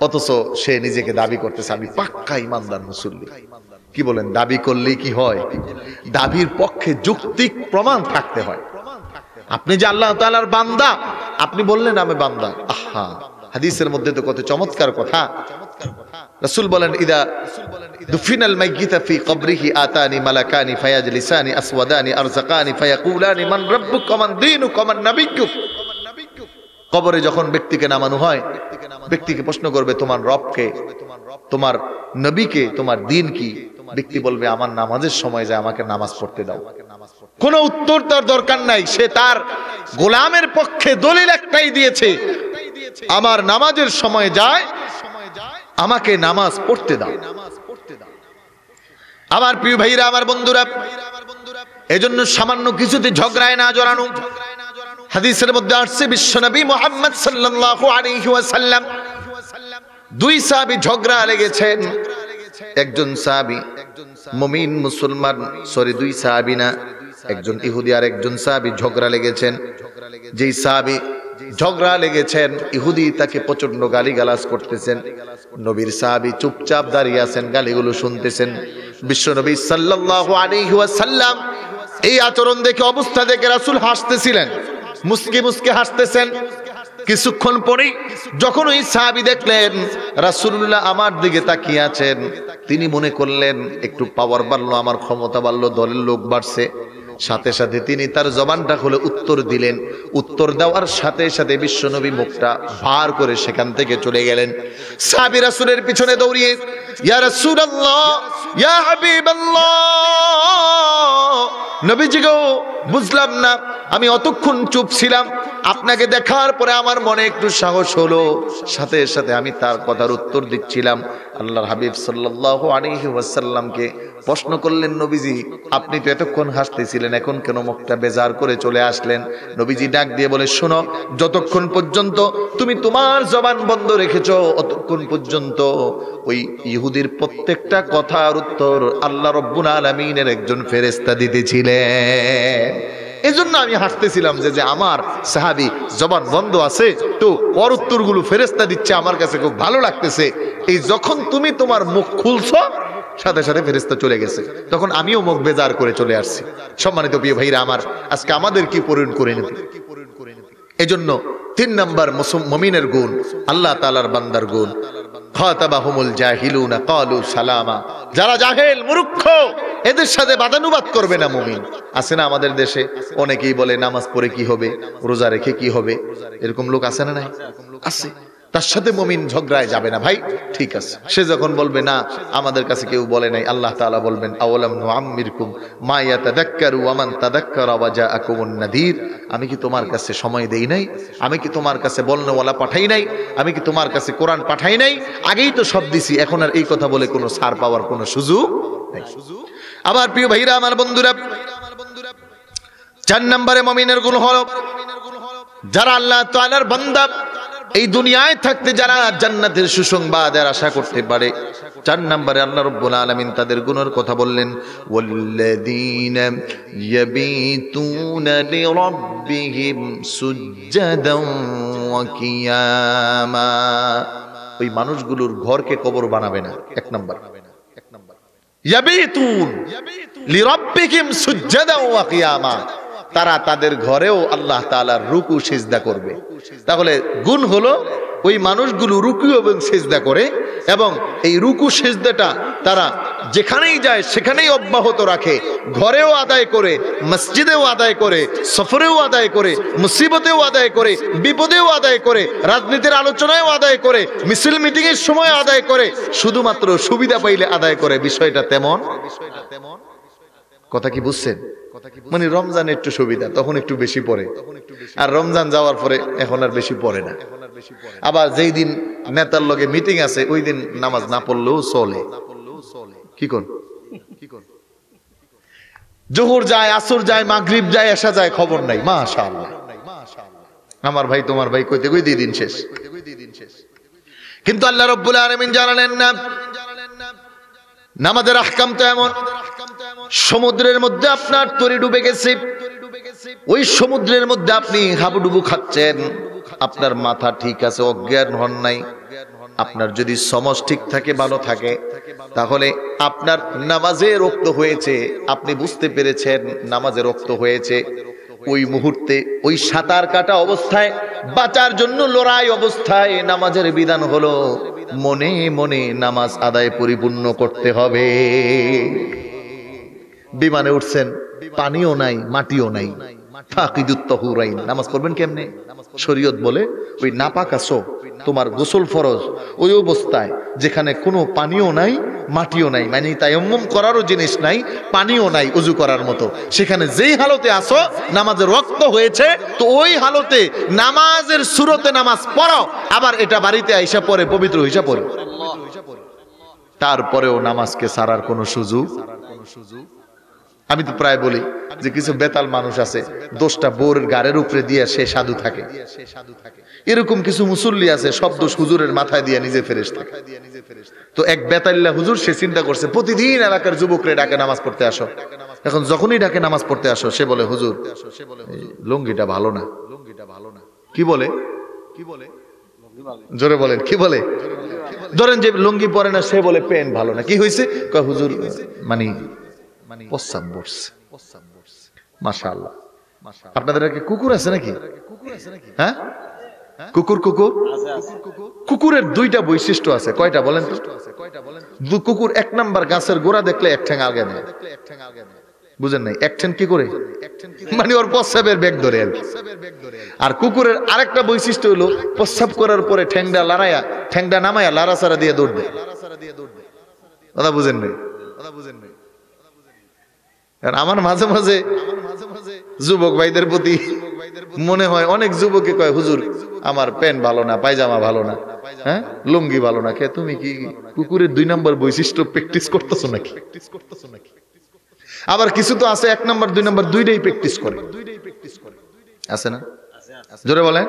অথচ সে নিজেকে দাবি করতেছে আমি পাক্কা ইমানদার মুসল্লি। কি বলেন, দাবি করলেই কি হয়? দাবির পক্ষে যৌক্তিক প্রমাণ থাকতে হয়। আপনি যে আল্লাহ তাআলার বান্দা, আপনি বললেন আমি বান্দা, আহা, হাদিসের মধ্যে তো কত চমৎকার কথা। রাসূল বলেন ইদা দুফিনাল মাইয়িতা ফি কবরিহি আতানি মালাকানি ফায়াজলিসানি আসওয়াদানি আরযাকানি ফায়াকুলানি মান রাব্বুকা মান দীনুকা মান নাবিয়্যুক। কবরে যখন ব্যক্তিকে নামানো হয়, ব্যক্তিকে প্রশ্ন করবে তোমার রবকে, তোমার নবীকে, তোমার দ্বীন কি? ব্যক্তি বলবে আমার নামাজের সময় যায়, আমাকে নামাজ পড়তে দাও। কোনো উত্তর তার দরকার নাই, সে তার গোলামের পক্ষে দলিল একটাই দিয়েছে, আমার নামাজের সময় যায়, আমাকে নামাজ পড়তে দাও। আমার প্রিয় ভাইরা, আমার বন্ধুরা, এজন্য সামান্য কিছুতে ঝগড়ায় না জড়ানো। হাদিসের মধ্যে আসছে বিশ্বনবী মুহাম্মদ সাল্লাল্লাহু আলাইহি ওয়াসাল্লাম, দুই সাহাবী ঝগড়া লেগেছেন। একজন সাহাবী মুমিন মুসলমান, দুই সাহাবী না, একজন ইহুদি আর একজন সাহাবী ঝগড়া লেগেছেন। যেই সাহাবী ঝগড়া লেগেছেন, ইহুদি তাকে প্রচন্ড গালিগালাজ করতেছেন। নবীর সাহাবী চুপচাপ দাঁড়িয়ে আছেন, গালিগুলো শুনতেছেন। বিশ্বনবী সাল্লাল্লাহু আলাইহি ওয়াসাল্লাম এই আচরণ দেখে, অবস্থা দেখে রাসূল হাসতেছিলেন, মুস্কি মুস্কি হাসতেছেন। কিছুক্ষণ পরেই যখন ওই সাহাবী দেখলেন রাসূলুল্লাহ আমার দিকে তাকিয়ে আছেন, তিনি মনে করলেন একটু পাওয়ার বাড়লো, আমার ক্ষমতা বাড়লো, দলের লোক বাড়ছে। সাথে সাথে তিনি তার জবানটা খুলে উত্তর দিলেন। উত্তর দেওয়ার সাথে সাথে বিশ্বনবী মুখটা ভার করে সেখান থেকে চলে গেলেন। সাহাবী রাসূলের পিছনে দৌড়িয়ে ইয়া রাসূলুল্লাহ, ইয়া হাবিবাল্লাহ, নবীজি গো, বুঝলাম না, আমি অতক্ষণ চুপ ছিলাম, আপনাকে দেখার পরে আমার মনে একটু সাহস হলো, সাথে সাথে আমি তার কথার উত্তর দিচ্ছিলাম। আল্লাহর হাবিব সাল্লাল্লাহু আলাইহি ওয়াসাল্লামকে প্রশ্ন করলেন, নবীজি আপনি তো এতক্ষণ হাসতেছিলেন, এখন কেন মুখটা বেজার করে চলে আসলেন? নবীজি ডাক দিয়ে বলে, শোনো, যতক্ষণ পর্যন্ত তুমি তোমার জবান বন্ধ রেখেছো, অতক্ষণ পর্যন্ত ওই ইহুদির প্রত্যেকটা কথার উত্তর আল্লাহ রাব্বুল আলামিনের একজন ফেরেশতা দিতেছিলেন। এজন্য আমি হাসতেছিলাম যে আমার সাহাবী জবান বন্ধ আছে, তো ওর উত্তরগুলো ফেরেশতা দিচ্ছে, আমার কাছে খুব ভালো লাগতেছে। এই যখন তুমি তোমার মুখ খুলছো, সাথে সাথে ফেরেশতা চলে গেছে, তখন আমিও মুখ বেজার করে চলে আসছি। সম্মানিত প্রিয় ভাইরা আমার, আজকে আমাদের কি পরিণ করে নিতে। এজন্য তিন নাম্বার মুমিনের গুণ, আল্লাহ তাআলার বান্দার গুণ, খাতাবাহুমুল জাহিলুনা ক্বালু সালামা। যারা জাহেল মূর্খ এদের সাথে বাদানুবাদ করবে না মুমিন। আছে না আমাদের দেশে অনেকেই বলে নামাজ পড়ে কি হবে, রোজা রেখে কি হবে, এরকম লোক আছে না? নাই আছে। তার সাথে মুমিন ঝগড়ায় যাবে না ভাই, ঠিক আছে। সে যখন বলবে না আমাদের কাছে কেউ বলে নাই, আল্লাহ তাআলা বলবেন আওয়ালাম নুআম্মিরকুম মা ইয়াতাযাক্কারু ওয়া মান তাযাক্কারা ওয়া জাআকুমুন নাযীর। আমি কি তোমার কাছে সময় দেই নাই? আমি কি তোমার কাছে বলনেওয়ালা পাঠাই নাই? আমি কি তোমার কাছে কোরআন পাঠাই নাই? আগেই তো সব দিছি, এখন আর এই কথা বলে কোনো ছাড় পাওয়ার কোনো সুযোগ নাই। আবার প্রিয় ভাইরা আমার বন্ধুরা, 4 নম্বরে মুমিনের গুণ হলো যারা আল্লাহ তাআলার বান্দা, এই দুনিয়ায় থাকতে যারা জান্নাতের সুসংবাদের আশা করতে পারে। 4 নম্বরে আল্লাহ রাব্বুল আলামিন তাদের গুণের কথা বললেন, ওয়াল্লাযীনা ইয়াবিতুনা লিরাব্বিহিম সুজদান ওয়া কিয়ামা। ওই মানুষগুলোর ঘরকে কবর বানাবে না। 1 নম্বর ইয়াবিতুন লিরাব্বিহিম সুজদান ওয়া কিয়ামা, তারা তাদের ঘরেও আল্লাহ তাআলার রুকু সিজদা করবে। তাহলে গুণ হলো ওই মানুষগুলো রুকু এবং সিজদা করে, এবং এই রুকু সিজদাটা তারা যেখানেই যায় সেখানেই অব্যাহত রাখে। ঘরেও আদায় করে, মসজিদেও আদায় করে, সফরেও আদায় করে, মুসিবতেও আদায় করে, বিপদেও আদায় করে, রাজনীতির আলোচনায়ও আদায় করে, মিছিল মিটিং এর সময় আদায় করে, শুধুমাত্র সুবিধা পাইলে আদায় করে। বিষয়টা তেমন কথা কি বুঝছেন? মানে রমজানে একটু সুবিধা, তখন একটু বেশি পড়ে, আর রমজান যাওয়ার পরে এখন আর বেশি পড়ে না। আবার যেই দিন নেতার লগে মিটিং আছে ওই দিন নামাজ না পড়লেও চলে। কি কোন জোহর যায়, আসর যায়, মাগরিব যায়, এশা যায়, খবর নাই। মাশাআল্লাহ, আমার ভাই তোমার ভাই কইতে কইতে দিন শেষ। কিন্তু আল্লাহ রাব্বুল আলামিন জানালেন না নামাজের আহকাম তো এমন, সমুদ্রের মধ্যে আপনার তরি ডুবে গেছে, ওই সমুদ্রের মধ্যে আপনি হাবুডুবু খাচ্ছেন, আপনার মাথা ঠিক আছে, অজ্ঞান হন নাই। আপনার যদি সমজ ঠিক থাকে, ভালো থাকে, তাহলে আপনার নামাজে রক্ত হয়েছে, আপনি বুঝতে পেরেছেন নামাজে রক্ত হয়েছে। ওই মুহূর্তে ওই সাঁতার কাটা অবস্থায় বাঁচার জন্য লড়াই অবস্থায় নামাজের বিধান হলো মনে মনে নামাজ আদায় পরিপূর্ণ করতে হবে। বিমানে উঠছেন, পানিও নাই, মাটিও নাই, ফাকিদুত তাহুরাইন, নামাজ পড়বেন কেমনে? শরীয়ত বলে ওই নাপাক আছো, তোমার গোসল ফরজ ওই অবস্থায় যেখানে কোনো পানিও নাই, মাটিও নাই, মানে তায়াম্মুম করারও জিনিস নাই, পানিও নাই ওযু করার মতো, সেখানে যেই হালতে আসো নামাজের রক্ত হয়েছে, তো ওই হালতে নামাজের সুরতে নামাজ পড়ো, আবার এটা বাড়িতে আইসা পড়ে পবিত্র হইসা পড়ে। তারপরেও নামাজকে ছাড়ার কোনো সুযোগ। আমি তো প্রায় বলি যে কিছু বেতাল মানুষ আছে, দোষটা বোরের গাড়ের উপরে দিয়ে সে সাধু থাকে। এরকম কিছু মুসল্লি আছে, সব দোষ হুজুরের মাথায় দিয়ে নিজে ফেরেশতা। তো এক বেতাল্লা হুজুর সে চিন্তা করছে প্রতিদিন এলাকার যুবকরে ডাকে নামাজ পড়তে আসো। এখন যখনই ডাকে নামাজ পড়তে আসো, সে বলে হুজুর লুঙ্গিটা ভালো না। কি বলে? জোরে বলেন, কি বলে? ধরেন যে লুঙ্গি পরে না, সে বলে প্যান্ট ভালো না। কি হয়েছে? কয় হুজুর মানে প্রস্রাব বসছে। মাশাআল্লাহ। আপনাদের কি কুকুর আছে নাকি? হ্যাঁ, কুকুর কুকুরের 2টা বৈশিষ্ট্য আছে। কয়টা বলেন তো? কুকুর 1 নাম্বার গাছের গোড়া দেখলে এক ঠ্যাং আগে নেয়। বুঝেন নাই? এক ঠ্যাং কি করে? মানে ওর প্রস্রাবের বেগ ধরে। আর কুকুরের আরেকটা বৈশিষ্ট্য হলো প্রস্রাব করার পরে ঠ্যাংটা নামায়া লাড়াচাড়া দিয়ে দৌড় দেয়। কথা বুঝেন নাই? আমার মাঝে মাঝে যুবক ভাইদের প্রতি মনে হয়, অনেক যুবকে কয় হুজুর আমার প্যান্ট ভালো না, পায়জামা ভালো না, হ্যাঁ লুঙ্গি ভালো না। তুমি কি কুকুরের 2 নম্বর বৈশিষ্ট্য প্র্যাকটিস করতেছো নাকি? আবার কিছু তো আছে 1 নম্বর 2 নম্বর 2টাই প্র্যাকটিস করে, আছে না? জোরে বলেন।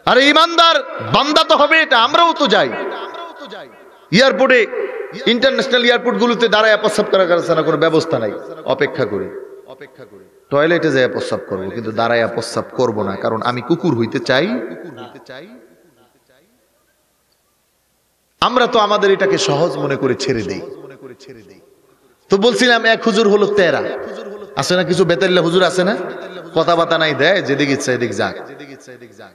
আরে ইমানদার বান্দা তো হবে এটা। আমরাও তো যাই এয়ারপোর্টে, ইন্টারন্যাশনাল এয়ারপোর্ট গুলোতে দাঁড়ায় প্রস্রাব করার কোনো ব্যবস্থা নাই, অপেক্ষা করি টয়লেটে যায় প্রস্রাব করবো, কিন্তু দাঁড়ায় প্রস্রাব করবো না, কারণ আমি কুকুর হইতে চাই। আমরা তো আমাদের এটাকে সহজ মনে করে ছেড়ে দেই। তো বলছিলাম এক হুজুর হলো তেরা, আছে না? কিছু বেতাল্লা হুজুর আছে না? কথাবার্তা নাই দেয়, যেদিকে ইচ্ছা এদিক যাক।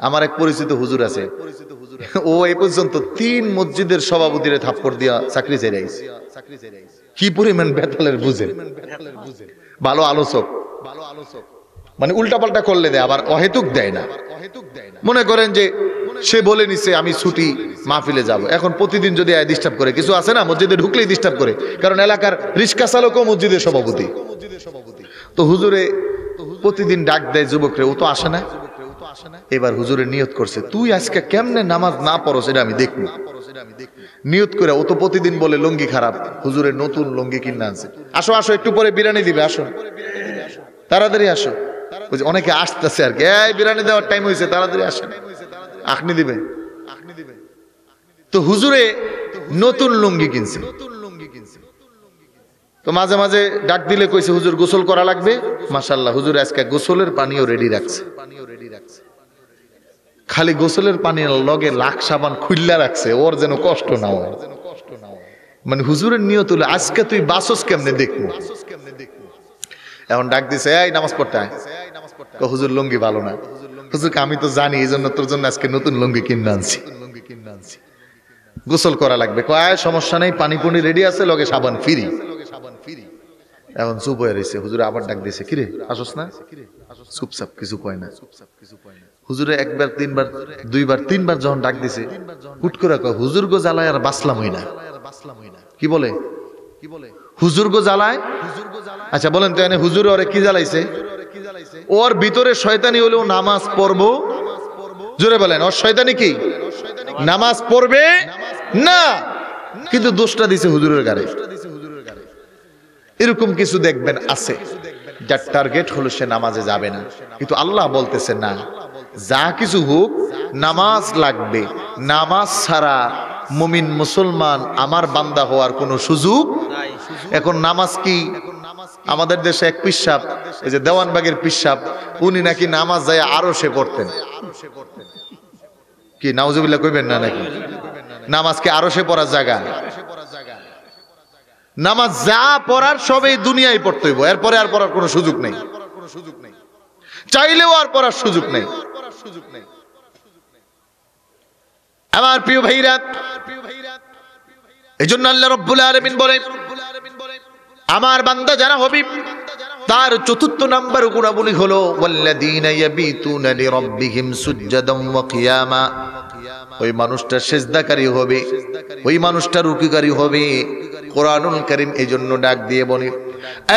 আমার এক পরিচিত হুজুর আছে, ও এই পর্যন্ত 3 মসজিদের সভাপতিরে থাপ্পড় দিয়া চাকরি ছেড়ে আইছে। কি পরিমাণ বেতালের বুঝে, ভালো আলোচক, মানে উল্টাপাল্টা করলে দেয়, আবার অহেতুক দেয় না। মনে করেন যে সে বলে নিছে আমি ছুটি মাহফিলে যাব, এখন প্রতিদিন যদি ডিস্টার্ব করে, কিছু আছে না মসজিদে ঢুকলেই ডিস্টার্ব করে, কারণ এলাকার রিক্সা চালকও মসজিদের সভাপতি। তো হুজুরে প্রতিদিন ডাক দেয় যুবকরে, ও তো আসে না। এবার হুজুরে নিয়ত করছে, তুই আজকে কেমনে নামাজ না পড়ো সেটা আমি দেখবো। নিয়ত করে, ও তো প্রতিদিন বলে লুঙ্গি খারাপ, হুজুরের নতুন লুঙ্গি কিনে আনছে। আসো আসো, একটু পরে বিরিয়ানি দিবে, আসো তাড়াতাড়ি আসো। অনেকে আসতেছে আর কি, এই বিরিয়ানি দেওয়ার টাইম হয়েছে, তাড়াতাড়ি আসেন, আখনি দিবে। তো হুজুরে নতুন লুঙ্গি কিনছে। তো মাঝে মাঝে ডাক দিলে কইছে হুজুর গোসল করা লাগবে। মাশাআল্লাহ, হুজুর আজকে গোসলের পানিও রেডি রাখছে। খালি গোসলের পানি লগে লাখ সাবান খুইল্লা রাখছে, ওর যেন কষ্ট না হয়। মানে হুজুরের নিয়ত হলো আজকে তুই বাসস কেমনে দেখবো। এখন ডাক দিছে, এই নামাজ পড়তে আয়। তো হুজুর লুঙ্গি ভালো না। হুজুরকে আমি তো জানি, এই জন্য তোর জন্য আজকে নতুন লুঙ্গি কিনে আনছি, গোসল করা লাগবে। কয় সমস্যা নেই, পানি পুনি রেডি আছে, লগে সাবান ফ্রি। এখন চুপ হয়ে রয়েছে। হুজুরে আবার ডাক দিয়েছে, কিরে আসস না? চুপচাপ, কিছু কয় না। হুজুরে একবার, তিনবার, দুইবার, তিনবার যখন ডাক দিছে, হুট করে কয়, হুজুর গো জ্বালায় আর বাসলাম হই না। কি বলে? হুজুর গো জ্বালায়। আচ্ছা বলেন তো, এনে হুজুর ওরে কি জ্বালাইছে? ওর ভিতরে শয়তানি হলেও নামাজ পড়বো। জোরে বলেন, ওর শয়তানি কি? নামাজ পড়বে না, কিন্তু দোষটা দিছে হুজুরের গায়ে। এরকম কিছু দেখবেন আছে, যার টার্গেট হলো সে নামাজে যাবে না, কিন্তু আল্লাহ বলতেছে না, যা কিছু হোক নামাজ লাগবে। নামাজ ছাড়া মুমিন মুসলমান আমার বান্দা হওয়ার কোনো সুযোগ। এখন নামাজ কি? আমাদের দেশে এক পিসাব, এই যে দেওয়ানবাগের পিসাব, উনি নাকি নামাজ যায় আরো সে পড়তেন। কি নাউজুবিল্লাহ কইবেন না নাকি? নামাজ কি আরো সে পড়ার জায়গা? নামাজ যা পড়ার সবই দুনিয়ায় পড়তে হইব, এরপরে আর পড়ার কোনো সুযোগ নেই, চাইলেও আর পড়ার সুযোগ নেই। আমার প্রিয় ভাইরা, এজন্য আল্লাহ রাব্বুল আলামিন বলে, আমার বান্দা যারা হবে তার চতুর্থ নাম্বার গুণাবলী হলো ওয়াল্লাযীনা ইয়াবিতুনা লিরাব্বিহিম সুজদান ওয়া কিয়ামা। ওই মানুষটা সিজদাকারী হবে, ওই মানুষটা রুকুকারী হবে। কোরআনুল কারীম এজন্য ডাক দিয়ে বলে,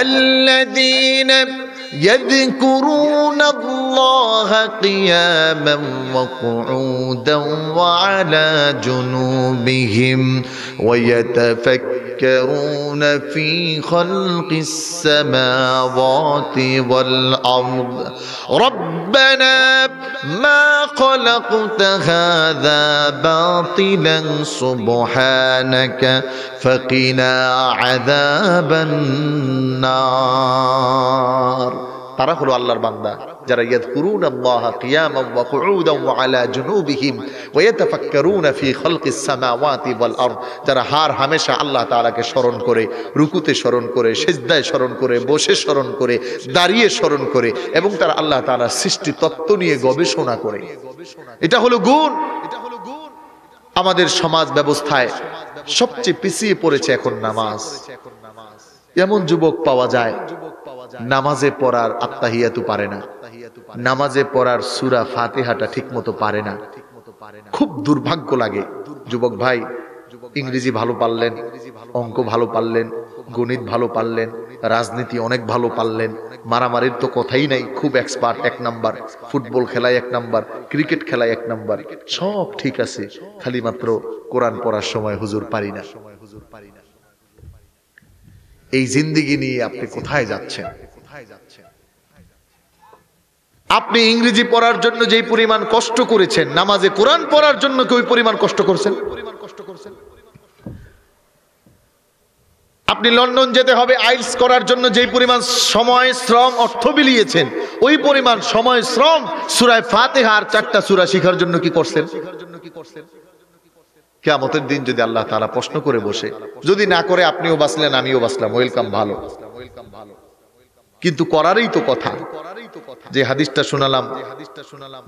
আল্লাযীনা ইয়াযকুরুনাল্লাহা কিয়ামান ওয়া কুউদান ওয়া আলা জুনুবিহিম ওয়া ইয়াতাফাক্কারুনা ফি খালকিস সামাওয়াতি ওয়াল আরদ রব্বানা মা খালাকতা হাযা বাতিলান সুবহানাকা ফাকিনা আযাবান নার। তারা হলো আল্লাহর বান্দা যারা ইয়াযকুরুনাল্লাহা কিয়ামান ওয়া কুউদান ওয়া আলা জুনুবিহিম ওয়া ইয়াতাফাক্কারুনা ফি খালকিস সামাওয়াতি ওয়াল আরদ, যারা হার হামেশা আল্লাহ তাআলাকে স্মরণ করে, রুকুতে স্মরণ করে, সিজদায় স্মরণ করে, বসে স্মরণ করে, দাঁড়িয়ে স্মরণ করে, এবং তারা আল্লাহ তাআলার সৃষ্টি তত্ত্ব নিয়ে গবেষণা করে। এটা হলো গুণ। আমাদের সমাজ ব্যবস্থায় সবচেয়ে পিছিয়ে পড়েছে এখন নামাজ। এমন যুবক পাওয়া যায় নামাজে পড়ার আত্তাহিয়াতু পারে না, নামাজে পড়ার সূরা ফাতিহাটা ঠিকমতো পারে না। খুব দুর্ভাগ্য লাগে। যুবক ভাই, ইংরেজি ভালো পারলেন, অঙ্ক ভালো পারলেন, গণিত ভালো পারলেন, রাজনীতি অনেক ভালো পারলেন, মারামারির তো কথাই নাই, খুব এক্সপার্ট, 1 নাম্বার, ফুটবল খেলায় 1 নাম্বার, ক্রিকেট খেলায় 1 নাম্বার, সব ঠিক আছে, খালি মাত্র কোরআন পড়ার সময় হুজুর পারি না। এই জিন্দেগি নিয়ে আপনি কোথায় যাচ্ছেন? আপনি ইংরেজি পড়ার জন্য যেই পরিমাণ কষ্ট করেছেন, নামাজে কোরআন পড়ার জন্য কি ওই পরিমাণ কষ্ট করছেন? আপনি লন্ডন যেতে হবে আইলস করার জন্য যেই পরিমাণ সময়, শ্রম, অর্থ বিলিয়েছেন, ওই পরিমাণ সময়, শ্রম সূরা ফাতিহা আর 4টা সূরা শেখার জন্য কি করছেন? কিয়ামতের দিন যদি আল্লাহ তাআলা প্রশ্ন করে বসে, যদি না করে আপনিও বাঁচলেন, আমিও বাঁচলাম, ওয়েলকাম, ভালো। কিন্তু করারই তো কথা। যে হাদিসটা শোনালাম,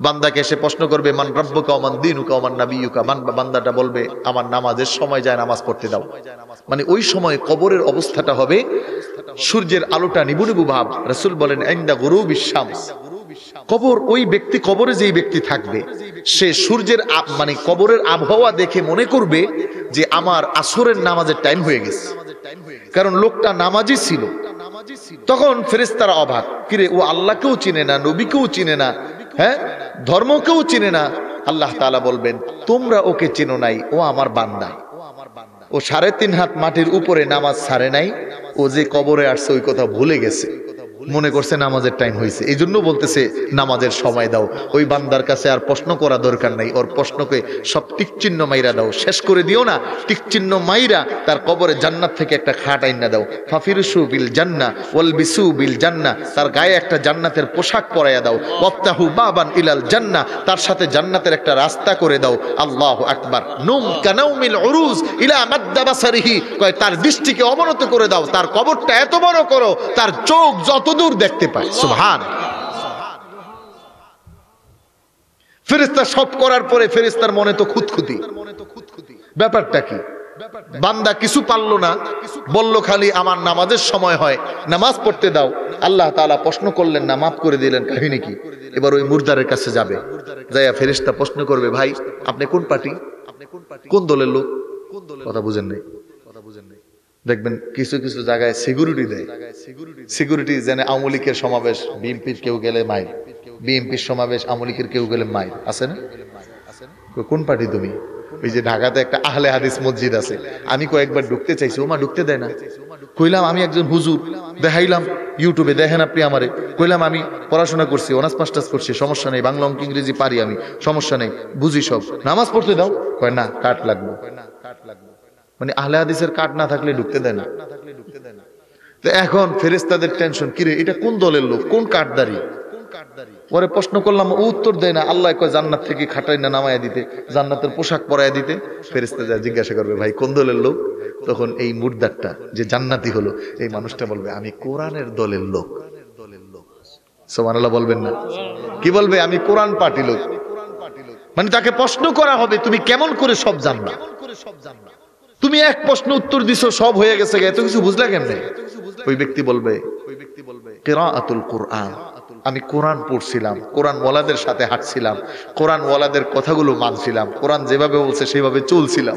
বান্দাকে এসে প্রশ্ন করবে মান রাব্বুকা ওয়া মান দীনুকা ওয়া মান নাবিয়্যুকা, বান্দাটা বলবে আমার নামাজের সময় যায়, নামাজ পড়তে দাও। মানে ওই সময় কবরের অবস্থাটা হবে সূর্যের আলোটা নিবু নিবু ভাব। রাসূল বলেন ইনদা গুরুবিশ শামস, কবর ওই ব্যক্তি, কবরে যেই ব্যক্তি থাকবে সে সূর্যের মানে কবরের আবহাওয়া দেখে মনে করবে যে আমার আসরের নামাজের টাইম হয়ে গেছে, কারণ লোকটা নামাজি ছিল। তখন ফেরেশতারা অবাক, কিরে ও আল্লাহকেও চিনে না, নবীকেও চিনে না, হ্যাঁ ধর্মকেও চিনে না। আল্লাহ তাআলা বলবেন তোমরা ওকে চেনো নাই, ও আমার বান্দা, ও 3.5 হাত মাটির উপরে নামাজ ছাড়ে নাই, ও যে কবরে আসছে ওই কথা ভুলে গেছে, মনে করছে নামাজের টাইম হয়েছে, এই জন্য বলতেছে নামাজের সময় দাও। ওই বান্দার কাছে আর প্রশ্ন করা দরকার নাই, ওর প্রশ্নকে সব টিকচিহ্ন মাইরা দাও, শেষ করে দিও না, টিকচিহ্ন মাইরা তার কবরে জান্নাত থেকে একটা খাট আইনা দাও। ফাফিরুসু বিল জান্নাহ ওয়ালবিসু বিল জান্নাহ, তার গায়ে একটা জান্নাতের পোশাক পরাইয়া দাও। ওয়াফতাহু বাবান ইলাল জান্নাহ, তার সাথে জান্নাতের একটা রাস্তা করে দাও। আল্লাহু আকবার। নুম কানাউমিল উরুজ ইলা মাদ্দা বাসারিহি, কয় তার দৃষ্টিকে অবনত করে দাও, তার কবরটা এত বড় করো তার চোখ যত দূর দেখতে পায়। সুবহান। ফেরেশতা সব করার পরে ফেরেশতার মনে তো খুঁতখুঁতি, ব্যাপারটা কি? বান্দা কিছু পারলো না, বলল খালি আমার নামাজের সময় হয়, নামাজ পড়তে দাও। আল্লাহ তাআলা প্রশ্ন করলেন না, মাফ করে দিলেন, কাহিনী কি? এবার ওই মুর্দারের কাছে যাবে, যাইয়া ফেরেশতা প্রশ্ন করবে ভাই আপনি কোন পার্টি, কোন দলের লোক? কথা বুঝেন নাই? দেখবেন কিছু কিছু জায়গায় সিকিউরিটি দেয়, সিকিউরিটি যেন আওয়ামী লীগের সমাবেশ বিএনপির কেউ গেলে মাইর, বিএনপির সমাবেশ আওয়ামী লীগের কেউ গেলে মাইর, আছে না? কোন পার্টি তুমি? ওই যে ঢাকাতে একটা আহলে হাদিস মসজিদ আছে, আমি কয়েকবার ঢুকতে চাইছি, ওমা ঢুকতে দেয় না। কইলাম আমি একজন হুজুর, দেখাইলাম ইউটিউবে, দেখেন আপনি আমারে। কইলাম আমি পড়াশোনা করছি, অনার্স মাস্টার্স করছি, সমস্যা নেই, বাংলা অঙ্ক ইংরেজি পারি আমি, সমস্যা নেই, বুঝি সব, নামাজ পড়তে দাও। কয় না, কাট লাগবে। মানে আহলে হাদিসের কার্ড না থাকলে ঢুকতে দেয় না। তো এখন ফেরেশতাদের টেনশন, কিরে এটা কোন দলের লোক, কোন কার্ডদারি? পরে প্রশ্ন করলাম, উত্তর দেয় না। আল্লাহ কয় জান্নাত থেকে খাটাই না নামায়া দিতে, জান্নাতের পোশাক পরাইয়া দিতে। ফেরেশতা যা জিজ্ঞাসা করবে ভাই কোন দলের লোক, তখন এই মুর্দারটা যে জান্নাতি হলো এই মানুষটা বলবে আমি কোরআনের দলের লোক। সুবহানাল্লাহ বলবেন না? কি বলবে? আমি কোরআন পার্টি লোক। মানে তাকে প্রশ্ন করা হবে তুমি কেমন করে সব জানলা, তুমি এক প্রশ্ন উত্তর দিছো সব হয়ে গেছে, এত কিছু বুঝলা কেমনে? ওই ব্যক্তি বলবে কিরাআতুল কুরআন, আমি কোরআন পড়ছিলাম, কোরআন ওয়ালাদের সাথে হাঁটছিলাম, কোরআন ওয়ালাদের কথাগুলো মানছিলাম, কোরআন যেভাবে বলছে সেভাবে চলছিলাম।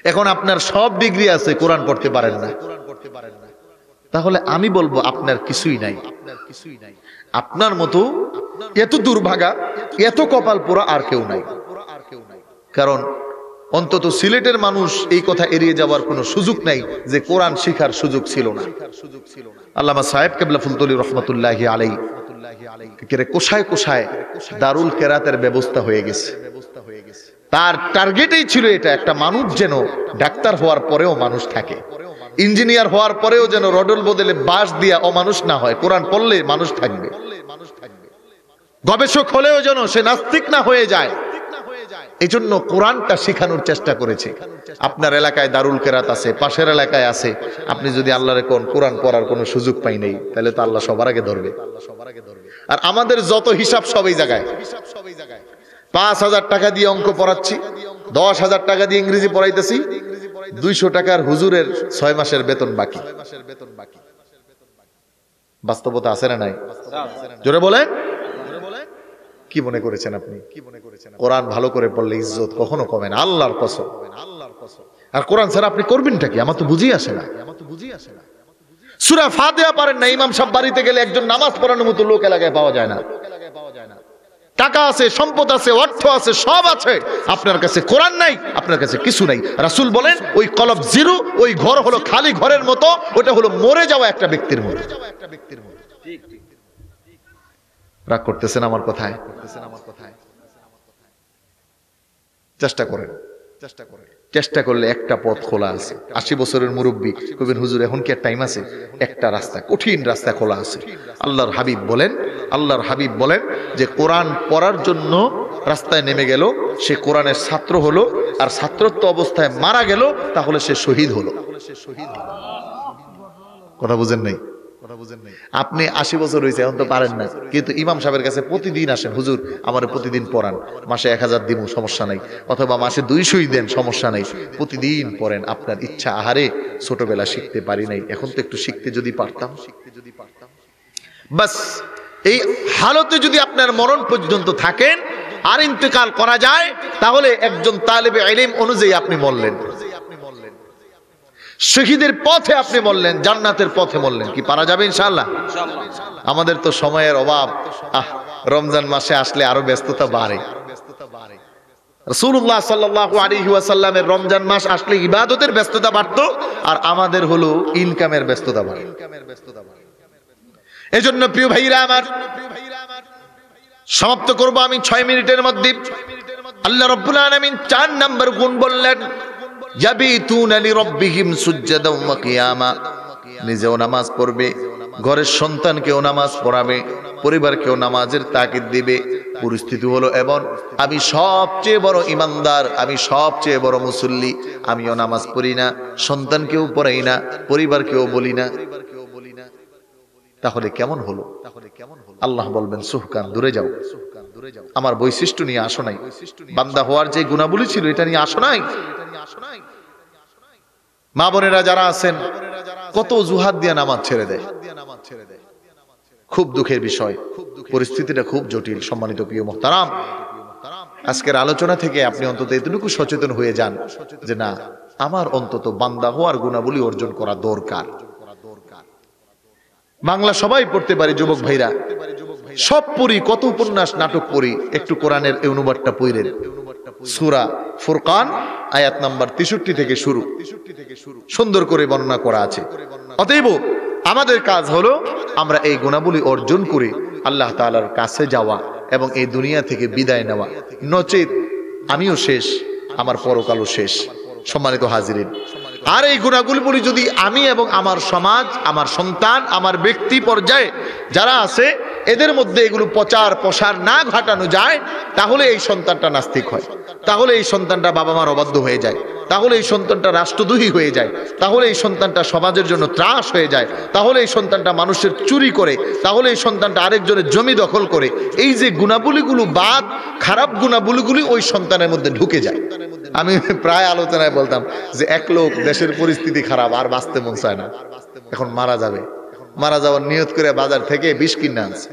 এখন আপনার সব ডিগ্রি আছে, কোরআন পড়তে পারেন না, তাহলে আমি বলবো আপনার কিছুই নাই। আপনার মতো এত দুর্ভাগা, এত কপাল পোড়া আর কেউ নাই। কারণ অন্তত সিলেটের মানুষ এই কথা এড়িয়ে যাওয়ার কোনো সুযোগ নাই যে কোরআন শিখার সুযোগ ছিল না। আল্লামা সাহেব কেবলা ফুলতলি রহমতুল্লাহি আলাইহি কোষায় কোষায় দারুল কেরাতের ব্যবস্থা হয়ে গেছে। তার টার্গেটই ছিল এটা, একটা মানুষ যেন ডাক্তার হওয়ার পরেও মানুষ থাকে, ইঞ্জিনিয়ার হওয়ার পরেও যেন রডল বদলে বাঁশ দিয়া অমানুষ না হয়, কোরআন পড়লে মানুষ থাকবে। গবেষক হলেও যেন সে নাস্তিক না হয়ে যায়, এই জন্য কোরআনটা শেখানোর চেষ্টা করেছে। আপনার এলাকায় দারুল কেরাত আছে, পাশের এলাকায় আছে, আপনি যদি আল্লাহরে কোন কোরআন পড়ার কোনো সুযোগ পাই নাই, তাহলে তো আল্লাহ সবার আগে ধরবে। আর আমাদের যত হিসাব সব এই জায়গায়, 5,000 টাকা দিয়ে অঙ্ক পড়াচ্ছি, 10,000 টাকা দিয়ে ইংরেজি পড়াইতেছি, 200 টাকার হুজুরের 6 মাসের বেতন বাকি। বাস্তবতা আছে না নাই? জোরে বলেন। কি মনে করেছেন আপনি? কোরআন ভালো করে পড়লে ইজ্জত কখনো কমে না, আল্লাহর কসম। আর কোরআন ছাড়া আপনি করবেনটা কি? আমার তো বুঝি আসে না। সূরা ফাতিহা পারেন না, ইমাম সাহেব বাড়িতে গেলে একজন নামাজ পড়ানোর মতো লোক এলাকায় পাওয়া যায় না। টাকা আছে, সম্পদ আছে, অর্থ আছে, সব আছে, আপনার কাছে কোরআন নাই, আপনার কাছে কিছু নাই। রাসূল বলেন ওই কলব জিরো, ওই ঘর হলো খালি ঘরের মতো, ওটা হলো মরে যাওয়া একটা ব্যক্তির মতো। রাগ করতেছেন আমার কথায়? চেষ্টা করেন, চেষ্টা করলে একটা পথ খোলা আছে। 80 বছরের মুরব্বী কবেন হুজুর এখন কি আর টাইম আছে? একটা রাস্তা, কঠিন রাস্তা খোলা আছে। আল্লাহর হাবিব বলেন যে কোরআন পড়ার জন্য রাস্তায় নেমে গেল, সে কোরআনের ছাত্র হলো, আর ছাত্রত্ব অবস্থায় মারা গেল, তাহলে সে শহীদ হলো। কথা বুঝেন নাই? আপনি 80 বছর হয়েছে, এখন তো পারেন না, কিন্তু ইমাম সাহেবের কাছে প্রতিদিন আসেন, হুজুর আমার প্রতিদিন পড়ান, মাসে 1000 দিব সমস্যা নাই, অথবা মাসে 200ই দেন সমস্যা নাই, প্রতিদিন পড়েন, আপনার ইচ্ছা। আহারে ছোটবেলা শিখতে পারি নাই, এখন তো একটু শিখতে যদি পারতাম। বাস এই হালতে যদি আপনার মরণ পর্যন্ত থাকেন আর ইন্তেকাল করা যায়, তাহলে একজন তালেবে ইলম অনুযায়ী আপনি মরলেন, শহীদের পথে আপনি মরলেন, জান্নাতের পথে মরলেন। কি পারা যাবে ইনশাআল্লাহ? আমাদের তো সময়ের অভাব। রমজান মাসে আসলে আরো ব্যস্ততা বাড়ে। রাসূলুল্লাহ সাল্লাল্লাহু আলাইহি ওয়াসাল্লামের রমজান মাস আসলে ইবাদতের ব্যস্ততা বাড়তো, আর আমাদের হলো ইনকামের ব্যস্ততা বাড়ে। এজন্য প্রিয় ভাইরা আমার, সমাপ্ত করব আমি 6 মিনিটের মধ্যে। আল্লাহ রাব্বুল আলামিন 4 নাম্বার গুণ বললেন, ইয়াবিতুনা লিরাব্বিহিম সুজদাও ওয়া কিয়ামা। নিজেও নামাজ পড়বে, ঘরের সন্তানকেও নামাজ পড়াবে, পরিবারকেও নামাজের তাকিদ দিবে। পরিস্থিতি হলো এমন, আমি সবচেয়ে বড় ইমানদার, আমি সবচেয়ে বড় মুসল্লি, আমিও নামাজ পড়ি না, সন্তানকেও পড়াই না, পরিবারকেও বলি না। তাহলে কেমন হলো? আল্লাহ বলবেন সুহকান, দূরে যাও, আমার বৈশিষ্ট্য নিয়ে আসো নাই, বান্দা হওয়ার যে গুণাবলী ছিল এটা নিয়ে আসো নাই। মা বোনেরা যারা আছেন, কত অজুহাত দিয়ে নামাজ ছেড়ে দেয়, খুব দুঃখের বিষয়, পরিস্থিতিটা খুব জটিল। সম্মানিত প্রিয় মুহতারাম, আজকের আলোচনা থেকে আপনি অন্তত এতটুকু সচেতন হয়ে যান যে না, আমার অন্তত বান্দা হওয়ার গুণাবলী অর্জন করা দরকার। বাংলা সবাই পড়তে পারি, যুবক ভাইরা সব পড়ি, কত উপন্যাস নাটক পড়ি, একটু কোরআনের এই অনুবাদটা পড়েন। সূরা ফুরকান আয়াত নাম্বার 63 থেকে শুরু, সুন্দর করে বর্ণনা করা আছে। অতএব আমাদের কাজ হলো আমরা এই গুণাবলী অর্জন করে আল্লাহ তাআলার কাছে যাওয়া এবং এই দুনিয়া থেকে বিদায় নেওয়া, নচেত আমিও শেষ, আমার পরকালও শেষ। সম্মানিত হাজিরিন, আর এই গুণাগুলি যদি আমি এবং আমার সমাজ, আমার সন্তান, আমার ব্যক্তি পর্যায়ে যারা আছে এদের মধ্যে এগুলো প্রচার প্রসার না ঘটানো যায়, তাহলে এই সন্তানটা নাস্তিক হয়, তাহলে এই সন্তানটা বাবা মার অবাধ্য হয়ে যায়, তাহলে এই সন্তানটা রাষ্ট্রদ্রোহী হয়ে যায়, তাহলে এই সন্তানটা সমাজের জন্য ত্রাস হয়ে যায়, তাহলে এই সন্তানটা মানুষের চুরি করে, তাহলে এই সন্তানটা আরেকজনের জমি দখল করে। এই যে গুণাবলীগুলো বাদ, খারাপ গুণাবলীগুলি ওই সন্তানের মধ্যে ঢুকে যায়। আমি প্রায় আলোচনায় বলতাম যে এক লোক, দেশের পরিস্থিতি খারাপ, আর বাঁচতে মন চায় না, এখন মারা যাবে, মারা যাওয়ার নিয়ত করে বাজার থেকে বিষ কিনে আনছে,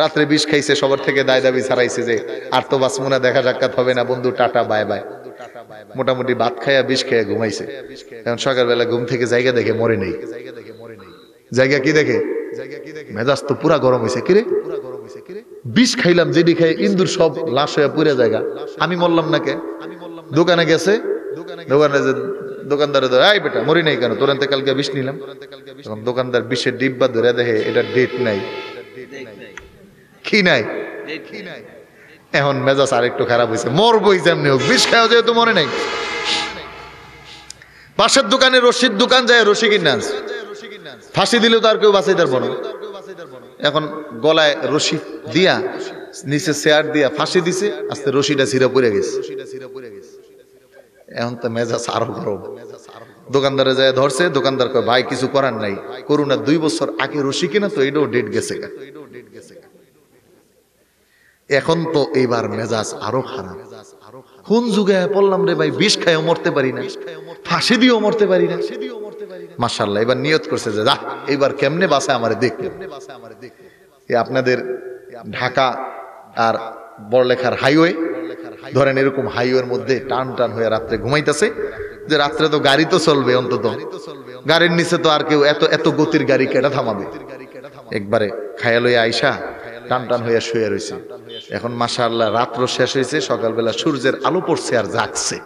রাত্রে বিষ খাইছে, সবার থেকে দায় দাবি ছাড়াইছে যে আর তো বাঁচবো না, দেখা সাক্ষাৎ হবে না, বন্ধু টাটা বাই বাই, মোটামুটি ভাত খাইয়া বিষ খাইয়া ঘুমাইছে। এখন সকালবেলা ঘুম থেকে জায়গা দেখে মরে নেই। জায়গা কি দেখে? মেজাজ তো পুরা গরম হয়েছে, কিরে বিষ খাইলাম, যেটি খাই ইন্দুর সব লাশ হয়ে পুরা জায়গা, আমি মরলাম না কে? দোকানে গেছে, দোকানে যে দোকানদারে ধরে, এই বেটা মরি নাই কেন, তোর এতে কালকে বিষ নিলাম। তখন দোকানদার বিষের ডিব্বা ধরে দেখে এটা ডেট নাই, কি নাই। এখন মেজাজ আরেকটু খারাপ হয়েছে, মরবই যেমনি হোক, বিষ খাওয়া যেহেতু মরে নাই। পাশের দোকানে রশির দোকান যায়, রশি কিনে আনছে, ফাঁসি দিলেও তো আর কেউ বাঁচাইতে পারবো না। এখন গলায় রশি দিয়া, নিচে চেয়ার দিয়া ফাঁসি দিছে, আস্তে রশিটা ছিঁড়া পড়ে গেছে। এখন তো মেজাজ আরো গরম। দোকানদারে যায় ধরছে, দোকানদার কয় ভাই কিছু করার নাই, করোনা 2 বছর আগে রশি কিনা তো এটাও ডেট গেছে। এখন তো এইবার মেজাজ আরো খারাপ, কোন যুগে পড়লাম রে ভাই, বিষ খাইও মরতে পারি না, ফাঁসি দিয়েও মরতে পারি না। মাশাআল্লাহ, এবার নিয়ত করছে যে যা, এইবার কেমনে বাঁচে আমারে দেখ। আপনাদের ঢাকা আর বড়লেখার হাইওয়ে ধরেন, এরকম হাইওয়ের মধ্যে টান টান হয়ে রাত্রে ঘুমাইতেছে, যে রাত্রে তো গাড়ি তো চলবে, অন্তত গাড়ির নিচে তো আর কেউ এত এত গতির গাড়ি কেটা থামাবে। একবারে খায়াল হয়ে আইসা টান টান হইয়া শুয়ে রয়েছে। এখন মাশাআল্লাহ রাত্র শেষ হয়েছে, সকালবেলা সূর্যের আলো পড়ছে আর জাগছে,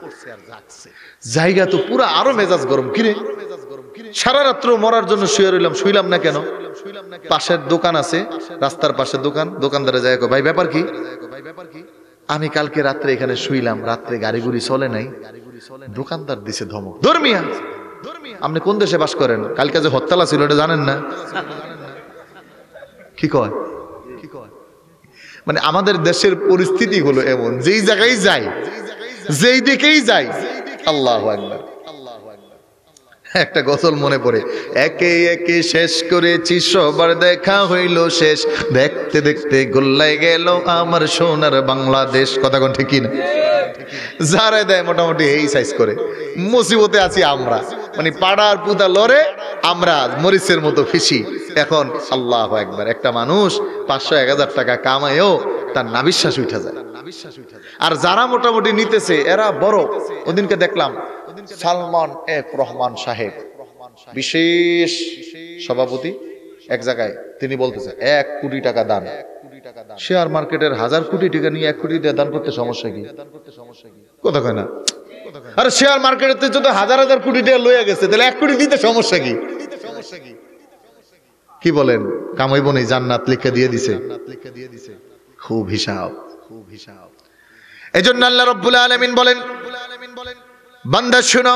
জায়গা তো পুরা আরো মেজাজ গরম। কিরে সারা রাত্র মরার জন্য শুয়ে রইলাম, শুইলাম না কেন? পাশের দোকান আছে, রাস্তার পাশে দোকান, দোকানদারে যায় ভাই ব্যাপার কি? আমি কালকে রাত্রে এখানে শুইলাম, রাত্রে গাড়ি গুড়ি চলে নাই। দোকানদার দিছে ধমক, ধর্মিয়া আপনি কোন দেশে বাস করেন? কালকে যে হরতাল ছিল এটা জানেন না? কি কয়? মানে আমাদের দেশের পরিস্থিতি হলো এমন, যেই জায়গায় যাই, যেই দিকেই যাই, আল্লাহু আকবার, একটা গজল মনে পড়ে, একে একে শেষ করেছি সবার দেখা হইল শেষ, দেখতে দেখতে গোল্লায় গেল আমার সোনার বাংলাদেশ। কথা কোন ঠিক না? যারা দেয় মোটামুটি এই সাইজ করে। মুসিবতে আছি আমরা, মানে পাড়ার পুতা লড়ে, আমরা মরিচের মতো ফিসি। এখন আল্লাহু আকবার, একটা মানুষ 500-1000 টাকা কামায়ও তার নাবিশ্বাস উঠে যায়। আর যারা মোটামুটি নিতেছে এরা বড়। ওদিনকে দেখলাম সালমান এফ রহমান সাহেব, বিশেষ সভাপতি, এক জায়গায় তিনি বলতেছে 1 কোটি টাকা দান। শেয়ার মার্কেটের 1000 কোটি টাকা নিয়ে 1 কোটি টাকা দান করতে সমস্যা কি? কথা কয় না? আরে শেয়ার মার্কেটে যদি 1000 কোটি টাকা লইয়া গেছে, তাহলে 1 কোটি দিতে সমস্যা কি? কি বলেন? কামাইব নেই, জান্নাত লিখে দিয়ে দিছে। খুব হিসাব। এজন্য আল্লাহ রাব্বুল আলামিন বলেন, বান্দা শুনো,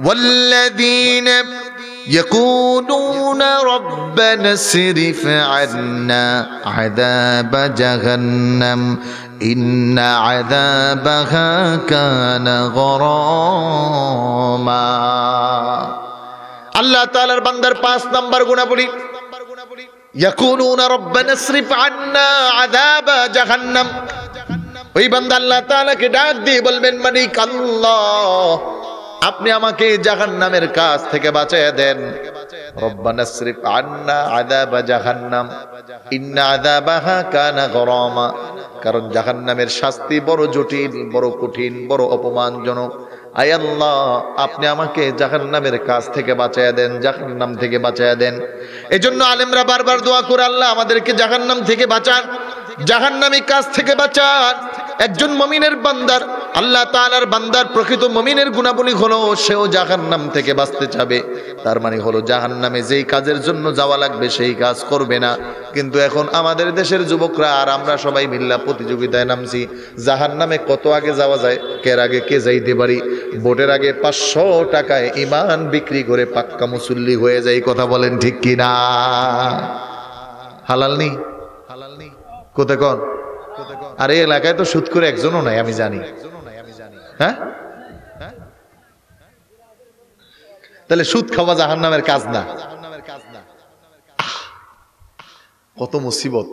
ওয়াল্লাযীনা ইয়াকুলুনা রাব্বানা সরিফ আন্না আযাবা জাহান্নাম ইন্না আযাবাহা কানা গরামা। আল্লাহ তাআলার বান্দার 5 নাম্বার গুণাবলী, ইয়াকুলুনা রাব্বানা সরিফ আন্না আযাবা জাহান্নাম। ওই বান্দা আল্লাহ তাআলাকে ডাক দিয়ে বলবেন, মালিক আল্লাহ, আপনি আমাকে জাহান্নামের কাছ থেকে বাঁচিয়ে দেন। রব্বানা সরিফ আন্না আযাবা জাহান্নাম ইন্না আযাবাহা কানা গরামা। কারণ জাহান্নামের শাস্তি বড় জটিল, বড় কঠিন, বড় অপমানজনক। আয় আল্লাহ, আপনি আমাকে জাহান্নামের কাছ থেকে বাঁচিয়ে দেন, জাহান্নাম থেকে বাঁচিয়ে দেন। এজন্য আলেমরা বারবার দোয়া করে, আল্লাহ আমাদেরকে জাহান্নাম থেকে বাঁচান, জাহান্নামী কাজ থেকে বাঁচান। একজন মুমিনের বান্দার, আল্লাহ তাআলার বান্দার প্রকৃত মুমিনের গুণাবলী হলো সেও জাহান্নাম থেকে বাঁচতে চাবে। তার মানে হলো জাহান্নামে যেই কাজের জন্য যাওয়া লাগবে সেই কাজ করবে না। কিন্তু এখন আমাদের দেশের যুবকরা আর আমরা সবাই মিল্লা প্রতিযোগিতায় নামছি, জাহান্নামে কত আগে যাওয়া যায়, কের আগে কে যাইতে পারি। ভোটের আগে 500 টাকায় ইমান বিক্রি করে পাক্কা মুসল্লি হয়ে যায়। কথা বলেন ঠিক কি না? হালাল নেই, কোথায় কন? আর এই এলাকায় তো সুদ করে একজনও নাই আমি জানি। হ্যাঁ, তাহলে সুদ খাওয়া জাহান্নামের কাজ না? কত মুসিবত।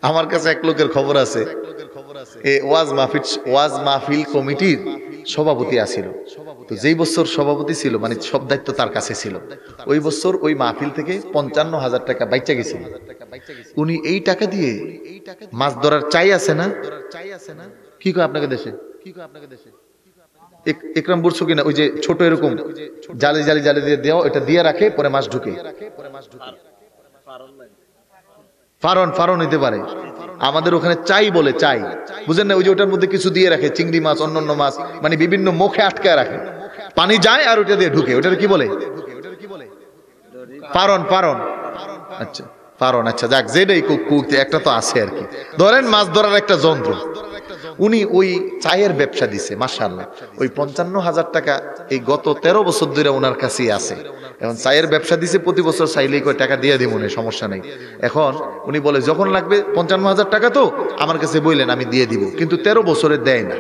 আমার কাছে এক লোকের খবর আছে, এই ওয়াজ মাহফিল কমিটির সভাপতি আছিল। তো যেই বছর সভাপতি ছিল, মানে সব দায়িত্ব তার কাছে ছিল, ওই বছর ওই মাহফিল থেকে 55,000 টাকা বাইচা গেছিল। উনি এই টাকা দিয়ে মাছ ধরার চাই আছে না, কি কয় আপনাকে দেশে, একরাম বুঝছো কিনা, ওই যে ছোট এরকম জালি জালি জালি দিয়ে দেওয়া, এটা দিয়ে রাখে, পরে মাছ ঢুকে। ফারন হইতে পারে, আমাদের ওখানে চাই বলে, চাই, বুঝেন না? ওই যে ওটার মধ্যে কিছু দিয়ে রাখে, চিংড়ি মাছ, অন্যান্য মাছ, মানে বিভিন্ন মুখে আটকায় রাখে, পানি যায় আর ওটা দিয়ে ঢুকে। ওটার কি বলে? ফারন। আচ্ছা, ফারন। আচ্ছা, যাক, যেটাই কুকতে একটা তো আছে আর কি, ধরেন মাছ ধরার একটা যন্ত্র। উনি ওই চায়ের ব্যবসা দিছে, মাশাআল্লাহ। ওই 55,000 টাকা এই গত 13 বছর ধরে ওনার কাছেই আছে। এখন চায়ের ব্যবসা দিছে, প্রতি বছর চাইলেই কয় টাকা দিয়ে দিব, না সমস্যা নেই। এখন উনি বলে, যখন লাগবে 55,000 টাকা তো আমার কাছে বললেন, আমি দিয়ে দিব, কিন্তু 13 বছরে দেয় না।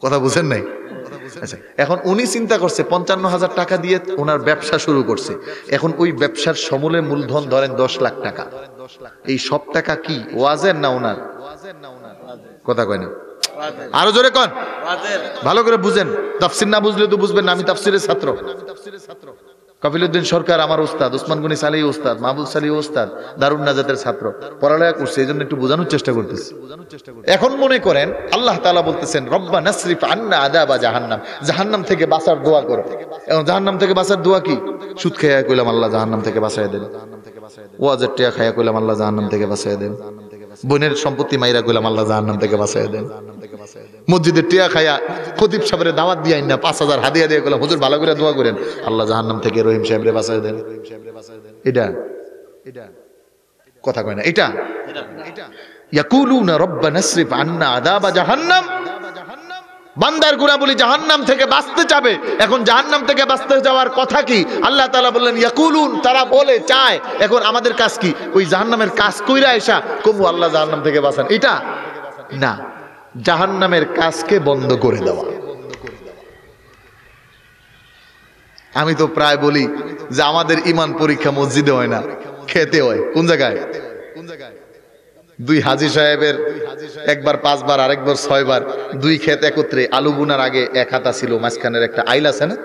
কথা বুঝেন নাই? আচ্ছা, এখন উনি চিন্তা করছে 55,000 টাকা দিয়ে ওনার ব্যবসা শুরু করছে। এখন ওই ব্যবসার সমূলে মূলধন ধরেন 10 লাখ টাকা। এই সব টাকা কি ওয়াজের না ওনার? কথা কয় না, আরো জোরে কন, ভালো করে বুঝেন। তাফসীর না বুঝলে তো বুঝবেন না, আমি তাফসীরের ছাত্র। কফিলউদ্দিন সরকার আমার উস্তাদ, ওসমান গনি সালেহী উস্তাদ, মাহবুব সালেহী উস্তাদ, দারুন নাজাতের ছাত্র, পড়ালেখা করছে, এই জন্য একটু বোঝানোর চেষ্টা করতেছি। এখন মনে করেন আল্লাহ তাআলা বলতেছেন, রব্বানা সরিফ আন্না আযাবা জাহান্নাম, জাহান্নাম থেকে বাঁচার দোয়া করো। এখন জাহান্নাম থেকে বাঁচার দোয়া কি? সুদ খাইয়া কইলাম আল্লাহ জাহান্নাম থেকে বাঁচাইয়া দেন, ওয়াজের টিয়া খাইয়া কইলাম আল্লাহ জাহান্নাম থেকে বাঁচাইয়া দেন, বোনের সম্পত্তি মাইরা কইলাম আল্লাহ জাহান্নাম থেকে বাঁচাইয়া দেন, মসজিদের টিয়া খাইয়া খতিব সাহেবের দাওয়াত দিয়ে না 5,000 হাদিয়া দিয়ে কইলাম হুজুর ভালো করে দোয়া করেন আল্লাহ জাহান্নাম থেকে রহিম সাহেবরে বাঁচাইয়া দেন। এটা কথা কয় না, এটা ইয়াকুলুনা রব্বানা সরিফ আন্না আযাবা জাহান্নাম। বান্দার গুনাহবলি জাহান্নাম থেকে বাঁচতে চাবে। এখন জাহান্নাম থেকে বাঁচতে যাওয়ার কথা কি? আল্লাহ তাআলা বললেন ইয়াকুলুন, তারা বলে, চায়। এখন আমাদের কাজ কি? ওই জাহান্নামের কাজ কইরা এসা কমু আল্লাহ জাহান্নাম থেকে বাঁচান, এটা না, জাহান্নামের কাজকে বন্ধ করে দেওয়া। আমি তো প্রায় বলি যে আমাদের ইমান পরীক্ষা মসজিদে হয় না, খেতে হয়। কোন জায়গায়? 2 হাজী সাহেবের একবার 5 বার, আরেকবার 6 বার, 2 ক্ষেত একত্রে। আলু বুনার আগে 1 হাতা ছিল, মাঝখানের একটা আইল আছে না,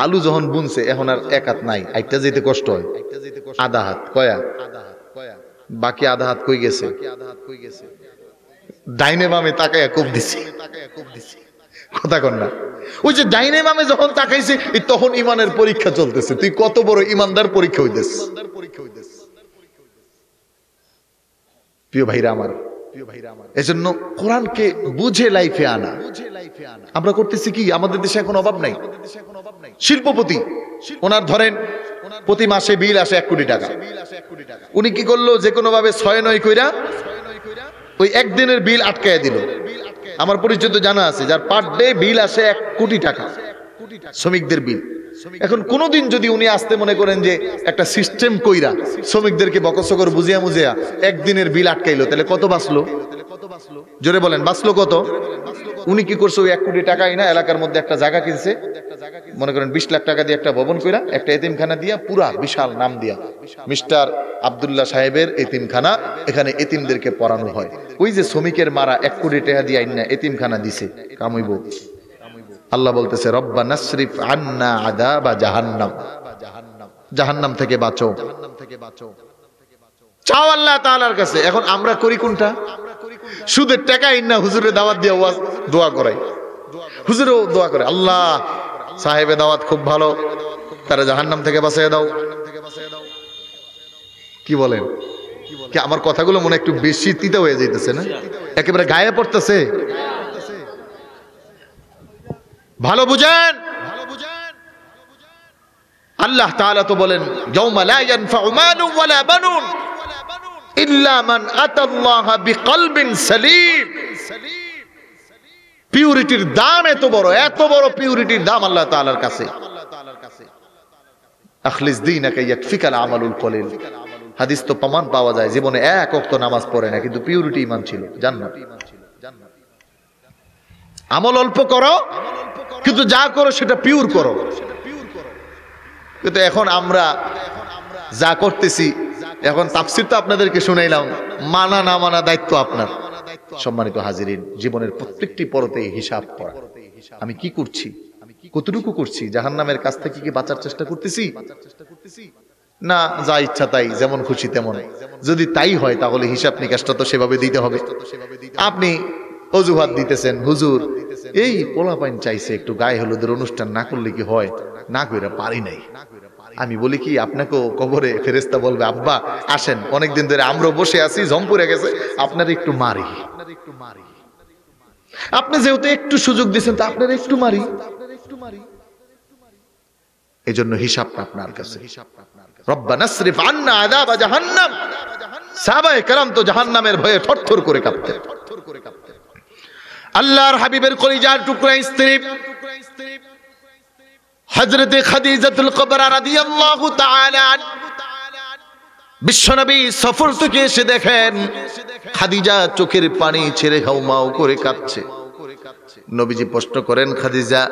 আলু যখন বুনছে এখন আর 1 হাত নাই, আইটা যেতে কষ্ট হয়, আধা হাত। কয়া? বাকি আধা হাত কই গেছে? ডাইনে বামে তাকায় কোপ দিছে। কথা কন না? ওই যে ডাইনে বামে যখন তাকাইছে তখন ইমানের পরীক্ষা চলতেছে, তুই কত বড় ইমানদার পরীক্ষা হইতেছ। প্রিয় ভাইরা আমার, এজন্য কোরআনকে বুঝে লাইফে আনা। আমরা করতেছি কি? আমাদের দেশে এখন অভাব নাই। শিল্পপতি, ওনার ধরেন প্রতি মাসে বিল আসে 1 কোটি টাকা। উনি কি করলো? যে কোনো ভাবে 6-9 কইরা ওই একদিনের বিল আটকায় দিল। আমার পরিচিত জানা আছে যার পার ডে বিল আসে 1 কোটি টাকা, শ্রমিকদের বিল। এখন কোনদিন যদি উনি আসতে মনে করেন যে একটা সিস্টেম কইরা শ্রমিকদেরকে বকসকর বুঝিয়া মুজিয়া একদিনের বিল আটকাইলো, তাহলে কত বাঁচলো? জোরে বলেন, বাঁচলো কত? উনি কি করছে? ওই 1 কোটি টাকাই না এলাকার মধ্যে একটা জায়গা কিনছে, মনে করেন 20 লাখ টাকা দিয়ে একটা ভবন কইরা, একটা এতিমখানা দিয়া, পুরা বিশাল নাম দিয়া, মিস্টার আব্দুল্লাহ সাহেবের এতিমখানা। এখানে এতিমদেরকে পড়ানো হয়। ওই যে শ্রমিকের মারা 1 কোটি টাকা দিয়ে আইনা এতিমখানা দিছে, কামইব। আল্লাহ বলতেছে রব্বানা সরিফ আন্না আযাবা জাহান্নাম, জাহান্নাম থেকে বাঁচো, চাও আল্লাহ তাআলার কাছে। এখন আমরা করি কোনটা? সুদের টাকা ইন্না হুজুরে দাওয়াত দিয়ে ওয়াজ দোয়া করাই, হুজুরও দোয়া করে, আল্লাহ সাহেবে দাওয়াত খুব ভালো, তারা জাহান্নাম থেকে বাঁচিয়ে দাও। কি বলেন? কি আমার কথাগুলো মনে একটু বেশি তিতা হয়ে যাইতেছে না? একেবারে গায়ে পড়তেছে। ভালো বুঝেন, আল্লাহ তাআলা তো বলেন ইয়াউমা লা ইয়ানফাউ মালুন ওয়ালা বানুন ইল্লা মান আতাল্লাহা বিকলবিন সালিম। পিউরিটির দাম এত বড়, এত বড় পিউরিটির দাম আল্লাহ তাআলার কাছে। আখলিস দীনাকা ইয়াকফিকাল আমালুল কলিল। হাদিস তো প্রমাণ পাওয়া যায়, জীবনে 1 ওয়াক্ত নামাজ পড়ে না কিন্তু পিউরিটি ঈমান ছিল, জান্নাত। আমল অল্প করো কিন্তু যা করো সেটা পিওর করো। কিন্তু এখন আমরা যা করতেছি, এখন তাফসীর তো আপনাদেরকে শুনাইলাম, মানা না মানা দায়িত্ব আপনার। সম্মানিত হাজিরিন, জীবনের প্রত্যেকটি পরতে হিসাব করা, আমি কি করছি, কতটুকু করছি, জাহান্নামের কাছ থেকে কি বাঁচার চেষ্টা করতেছি, না যা ইচ্ছা তাই, যেমন খুশি তেমন। যদি তাই হয় তাহলে হিসাব নিকাশটা তো সেভাবে দিতে হবে। আপনি অজুহাত দিতেছেন, হুজুর এই পোলাপাইন চাইছে একটু গায়ে হলুদের অনুষ্ঠান না করলে কি হয়, না কইরা পারি নাই। আমি বলি কি, আপনাকেও কবরে ফেরেশতা বলবে আব্বা আসেন, অনেকদিন ধরে আমরা বসে আছি, জম পড়ে গেছে, আপনার একটু মারি। আপনি যেহেতু একটু সুযোগ দিয়েছেন তা আপনার একটু মারি। এজন্য হিসাবটা আপনার কাছে। রব্বানা সরিফ আন্না আযাবা জাহান্নাম। সাহাবায়ে কেরাম তো জাহান্নামের ভয়ে থরথর করে কাঁপতেন। আল্লাহর হাবিবের কলিজার টুকরা স্ত্রী হযরতে খাদিজাতুল কুবরা রাদিয়াল্লাহু তাআলা বিশ্বনবী সফর থেকে এসে দেখেন খাদিজা চোখের পানি ছেড়ে হাউমাউ করে কাঁদছে। নবীজি প্রশ্ন করেন, খাদিজা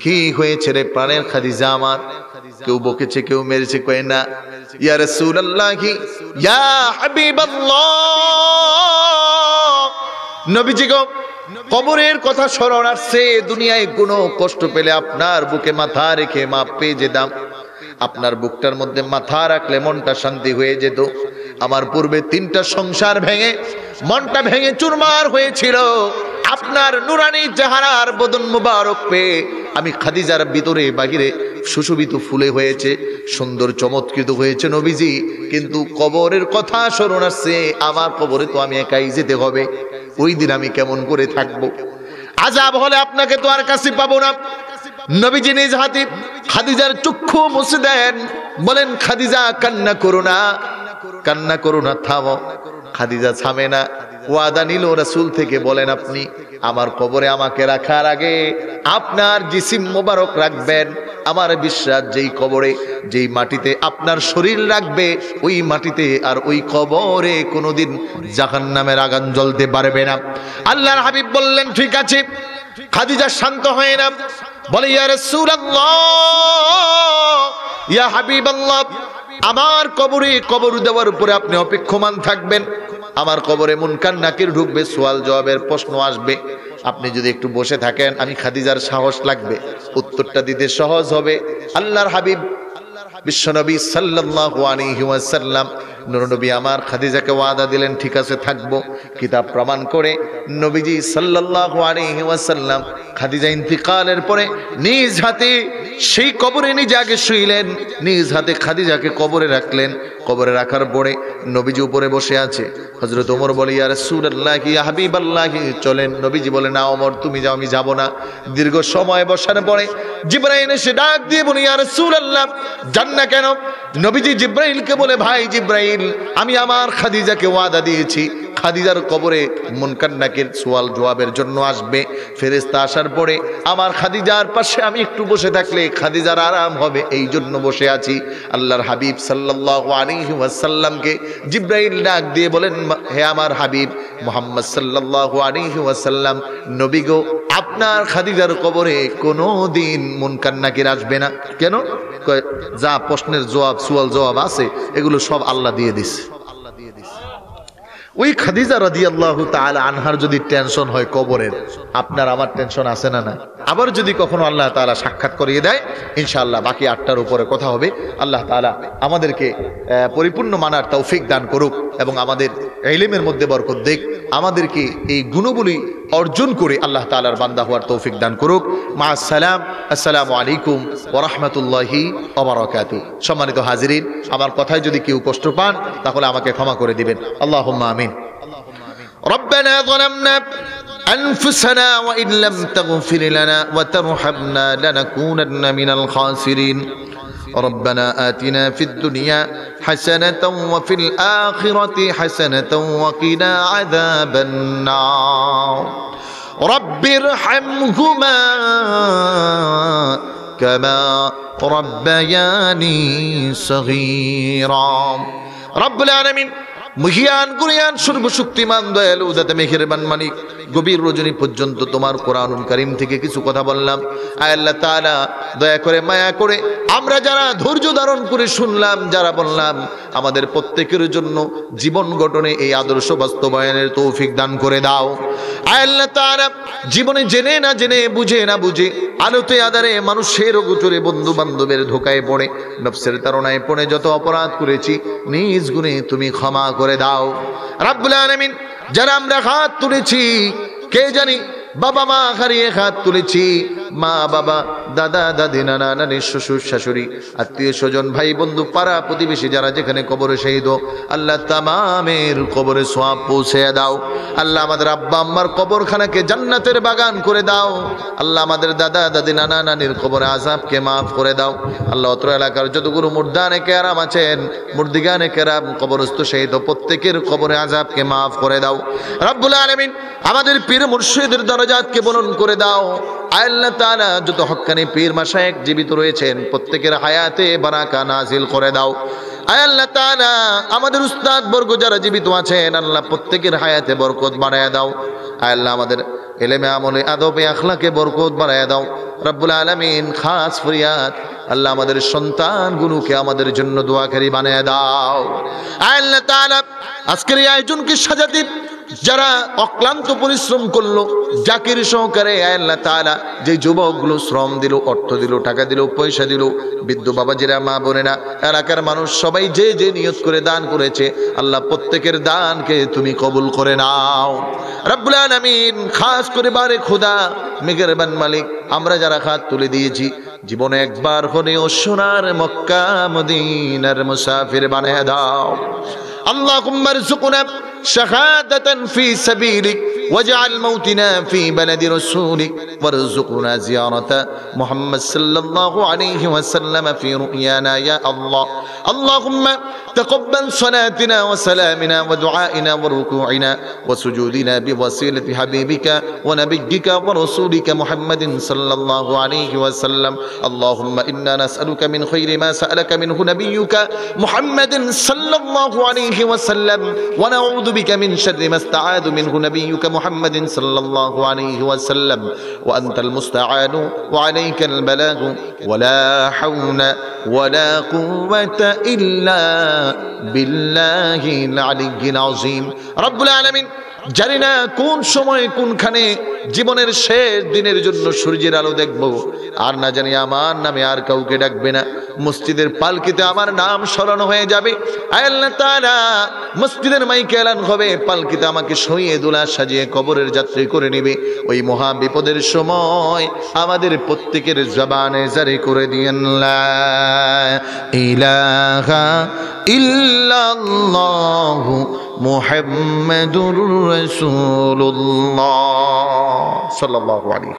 কি হয়েছে রে প্রাণের খাদিজা আমার? কেউ বকেছে, কেউ মেরেছে? কয় না। ইয়া রাসূলুল্লাহি ইয়া হাবিবাল্লাহ, নবীজি গো কবরের কথা স্মরণ আসছে, দুনিয়ায় কোনো কষ্ট পেলে আপনার বুকে মাথা রেখে মাপ পেয়ে যেতাম। আপনার বুকটার মধ্যে মাথা রাখলে মনটা শান্তি হয়ে যেত। আমার পূর্বে 3টা সংসার ভেঙে মনটা ভেঙে চুরমার হয়েছিল, আপনার নুরানি চেহারার বদন মুবারক পেয়ে আমি খাদিজার ভিতরে বাহিরে সুশোভিত ফুলে হয়েছে, সুন্দর চমৎকৃত হয়েছে নবীজি। কিন্তু কবরের কথা স্মরণ আসছে, আমার কবরে তো আমি একাই যেতে হবে, ওই দিন আমি কেমন করে থাকবো? আযাব হলে আপনাকে তো আর কাছে পাবো না। নবীজি নিজ হাতে খাদিজার চক্ষু মুছে দেন, বলেন খাদিজা কান্না করো না, কান্না করো না, থামো। খাদিজা থামে না, ওয়াদা নিল রাসূল থেকে, বলেন আপনি আমার কবরে আমাকে রাখার আগে আপনার জিসিম মোবারক রাখবেন। আমার বিশ্বাস যেই কবরে যেই মাটিতে আপনার শরীর রাখবে, ওই মাটিতে আর ওই কবরে কোনোদিন জাহান্নামের আগুন জ্বলতে পারবে না। আল্লাহর হাবিব বললেন ঠিক আছে। খাদিজা শান্ত হয় না, বলে ইয়া রাসূলুল্লাহ, ইয়া হাবিবাল্লাহ, আমার কবরে কবর দেওয়ার উপরে আপনি অপেক্ষমান থাকবেন। আমার কবরে মুনকার নাকির ঢুকবে, সওয়াল জবাবের প্রশ্ন আসবে। আপনি যদি একটু বসে থাকেন, আমি খাদিজার সাহস লাগবে, উত্তরটা দিতে সহজ হবে। আল্লাহর হাবিব বিশ্বনবী সাল্লাল্লাহু আলাইহি ওয়াসাল্লাম নূরনবী আমার খাদিজাকে ওয়াদা দিলেন, ঠিক আছে থাকবো। কিতাব প্রমাণ করে নবীজি সাল্লাল্লাহু আলাইহি ওয়াসাল্লাম খাদিজা ইন্তিকালের পরে নিজ হাতে সেই কবরে নিজে আগে শুইলেন, নিজ হাতে খাদিজাকে কবরে রাখলেন। কবরে রাখার পরে নবীজি উপরে বসে আছে। হযরত ওমর বলে ইয়া রাসূলুল্লাহ, ইয়া হাবিবাল্লাহ, চলেন। নবীজি বলে না ওমর তুমি যাও, আমি যাব না। দীর্ঘ সময় বসার পরে জিবরাইল এসে ডাক দিয়ে বলে ইয়া রাসূলুল্লাহ, যান না কেন? নবীজি জিবরাইলকে বলে ভাই জিবরাইল, আমি আমার খাদিজাকে ওয়াদা দিয়েছি, খাদিজার কবরে মুনকার নাকির সওয়াল জবাবের জন্য আসবে। ফেরেশতা আসার পরে আমার খাদিজার পাশে আমি একটু বসে থাকলে খাদিজার আরাম হবে, এই জন্য বসে আছি। আল্লাহর হাবিব সাল্লাল্লাহু আলাইহি ওয়াসাল্লামকে জিবরাইল ডাক দিয়ে বলেন, হে আমার হাবিব মুহাম্মদ সাল্লাল্লাহু আলাইহি ওয়াসাল্লাম, নবী গো, আপনার খাদিজার কবরে কোনোদিন মুনকার নাকির আসবে না। কেন? যা প্রশ্নের জবাব সওয়াল জবাব আছে এগুলো সব আল্লাহ দিয়ে দিছে। ওই খাদিজা রাদিয়াল্লাহু তাআলা আনহার যদি টেনশন হয় কবরের, আপনার আমার টেনশন আছে না না? আবার যদি কখনো আল্লাহ তাআলা সাক্ষাৎ করিয়ে দেয়, ইনশাআল্লাহ বাকি 8টার উপরে কথা হবে। আল্লাহ তাআলা আমাদেরকে পরিপূর্ণ মানার তৌফিক দান করুক এবং আমাদের ইলমের মধ্যে বরকত দেখ, আমাদেরকে এই গুণগুলি অর্জন করে আল্লাহ তাআলার বান্দা হওয়ার তৌফিক দান করুক। মা'আস সালাম, আসসালামু আলাইকুম ওয়া রাহমাতুল্লাহি ওয়া বারাকাতুহু। সম্মানিত হাজিরিন, আমার কথায় যদি কেউ কষ্ট পান তাহলে আমাকে ক্ষমা করে দিবেন। আল্লাহুম্মা আমিন। রব্বানা যালামনা أنفسنا وإن لم تغفر لنا وترحمنا لنكونن من الخاسرين ربنا آتنا في الدنيا حسنة وفي الآخرة حسنة وقنا عذاب النار رب ارحمهما كما ربياني صغيرا رب العالمين মহিয়ান কুরিয়ান সর্বশক্তিমান দয়ালু দাতা মেহেরবান মালিক, গভীর রজনী পর্যন্ত তোমার কোরআনুল কারীম থেকে কিছু কথা বললাম। আয় আল্লাহ তাআলা দয়া করে মায়া করে আমরা যারা ধৈর্য ধারণ করে শুনলাম, যারা বললাম, আমাদের প্রত্যেকের জন্য জীবন গঠনে এই আদর্শ বাস্তবায়নের তৌফিক দান করে দাও। আয় আল্লাহ তাআলা জীবনে জেনে না জেনে, বুঝে না বুঝে, আলোতে আধারে মানুষের গোচরে বন্ধু বান্ধবের ধোকায় পড়ে, নফসের তাড়নায় পড়ে যত অপরাধ করেছি নিজ গুণে তুমি ক্ষমা করে দাও রাব্বুল আলামিন। যারা আমরা হাত তুলেছি, কে জানি বাবা মা হারিয়ে হাত তুলেছি, মা বাবা দাদা দাদি নানা নানি শ্বশুর শাশুড়ি আত্মীয় স্বজন ভাই বন্ধু পাড়া প্রতিবেশী যারা যেখানে কবরে শহীদ, আল্লাহ তামামের কবরে সওয়াব পৌঁছে দাও। আল্লাহ আমাদের আব্বা আম্মার কবরখানাকে জান্নাতের বাগান করে দাও। আল্লাহ আমাদের দাদা দাদি নানা নানির কবরে আযাবকে মাফ করে দাও। আল্লাহ অত্র এলাকার যতগুলো মুর্দানে কেরাম আছেন, মুর্দিগানে কেরাম কবরস্থ শহীদ, প্রত্যেকের কবরে আযাবকে মাফ করে দাও রাব্বুল আলামিন। আমাদের পীর মুর্শিদের দরজাতকে বলন করে দাও। আল্লাহ তাআলা যত হক্কানি পীর মাশায়েখ জীবিত রয়েছেন প্রত্যেকের হায়াতে বারাকা নাজিল করে দাও। আল্লাহ তাআলা আমাদের উস্তাদ বর্গ যারা জীবিত আছেন, আল্লাহ প্রত্যেকের হায়াতে বরকত বাড়ায়া দাও। আল্লাহ আমাদের ইলমে আমলে আদবে আখলাকে বরকত বাড়ায়া দাও রব্বুল আলামিন। খাস ফরিয়াদ, আল্লাহ আমাদের সন্তানগুলোকে আমাদের জন্য দোয়াকারী বানায়া দাও। আল্লাহ তাআলা আজকের এই আয়োজনকে সাজাতে যারা অক্লান্ত পরিশ্রম করলো জাকির সহকারে, আল্লাহ তাআলা যে যুবকগুলো শ্রম দিল, অর্থ দিল, টাকা দিল, পয়সা দিল, বৃদ্ধ বাবাজিরা, মা বোনেরা, এলাকার মানুষ সবাই যে যে নিয়ত করে দান করেছে, আল্লাহ প্রত্যেকের দানকে তুমি কবুল করে নাও রব্বুল আলামিন। খাস করে বারে খোদা মেহেরবান মালিক, আমরা যারা হাত তুলে দিয়েছি জীবনে একবার হলেও সোনার মক্কা মদিনার মুসাফির বানায় দাও। اللهم ارزقنا شهادة في سبيلك واجعل موتنا في بلد رسولك وارزقنا زيارة محمد صلى الله عليه وسلم في رؤيانا يا الله. اللهم تقبل صلاتنا وسلامنا ودعائنا وركوعنا وسجودنا بوسيلة حبيبك ونبيك ورسولك محمد صلى الله عليه وسلم. اللهم إنا نسألك من خير ما سألك منه نبيك محمد صلى الله عليه وسلم ونعوذ বিকা মিন শাররি মা ইসতাআযু মিনহু নাবিয়্যুকা মুহাম্মাদিন সাল্লাল্লাহু আলাইহি ওয়াসাল্লাম ওয়া আনতাল মুস্তাআনু ওয়া আলাইকাল বালাগু ওয়া লা হাওলা ওয়া লা কুওয়াতা ইল্লা বিল্লাহিল আলিয়্যিল আযীম। রব্বুল আলামিন জানি না কোন সময় কোনখানে জীবনের শেষ দিনের জন্য সূর্যের আলো দেখব, আর না জানি আমার নামে আর কাউকে ডাকবে না। মসজিদের পালকিতে আমার নাম স্মরণ হয়ে যাবে। আয় আল্লাহ তাআলা, মসজিদের মাইকে এলান হবে, পালকিতে আমাকে সইয়ে দোলা সাজিয়ে কবরের যাত্রী করে নেবে। ওই মহা বিপদের সময় আমাদের প্রত্যেকের জবানে জারি করে দিয়েন লা ইলাহা ইল্লাল্লাহু মুহাম্মাদুর রাসূলুল্লাহ সাল্লাল্লাহু আলাইহি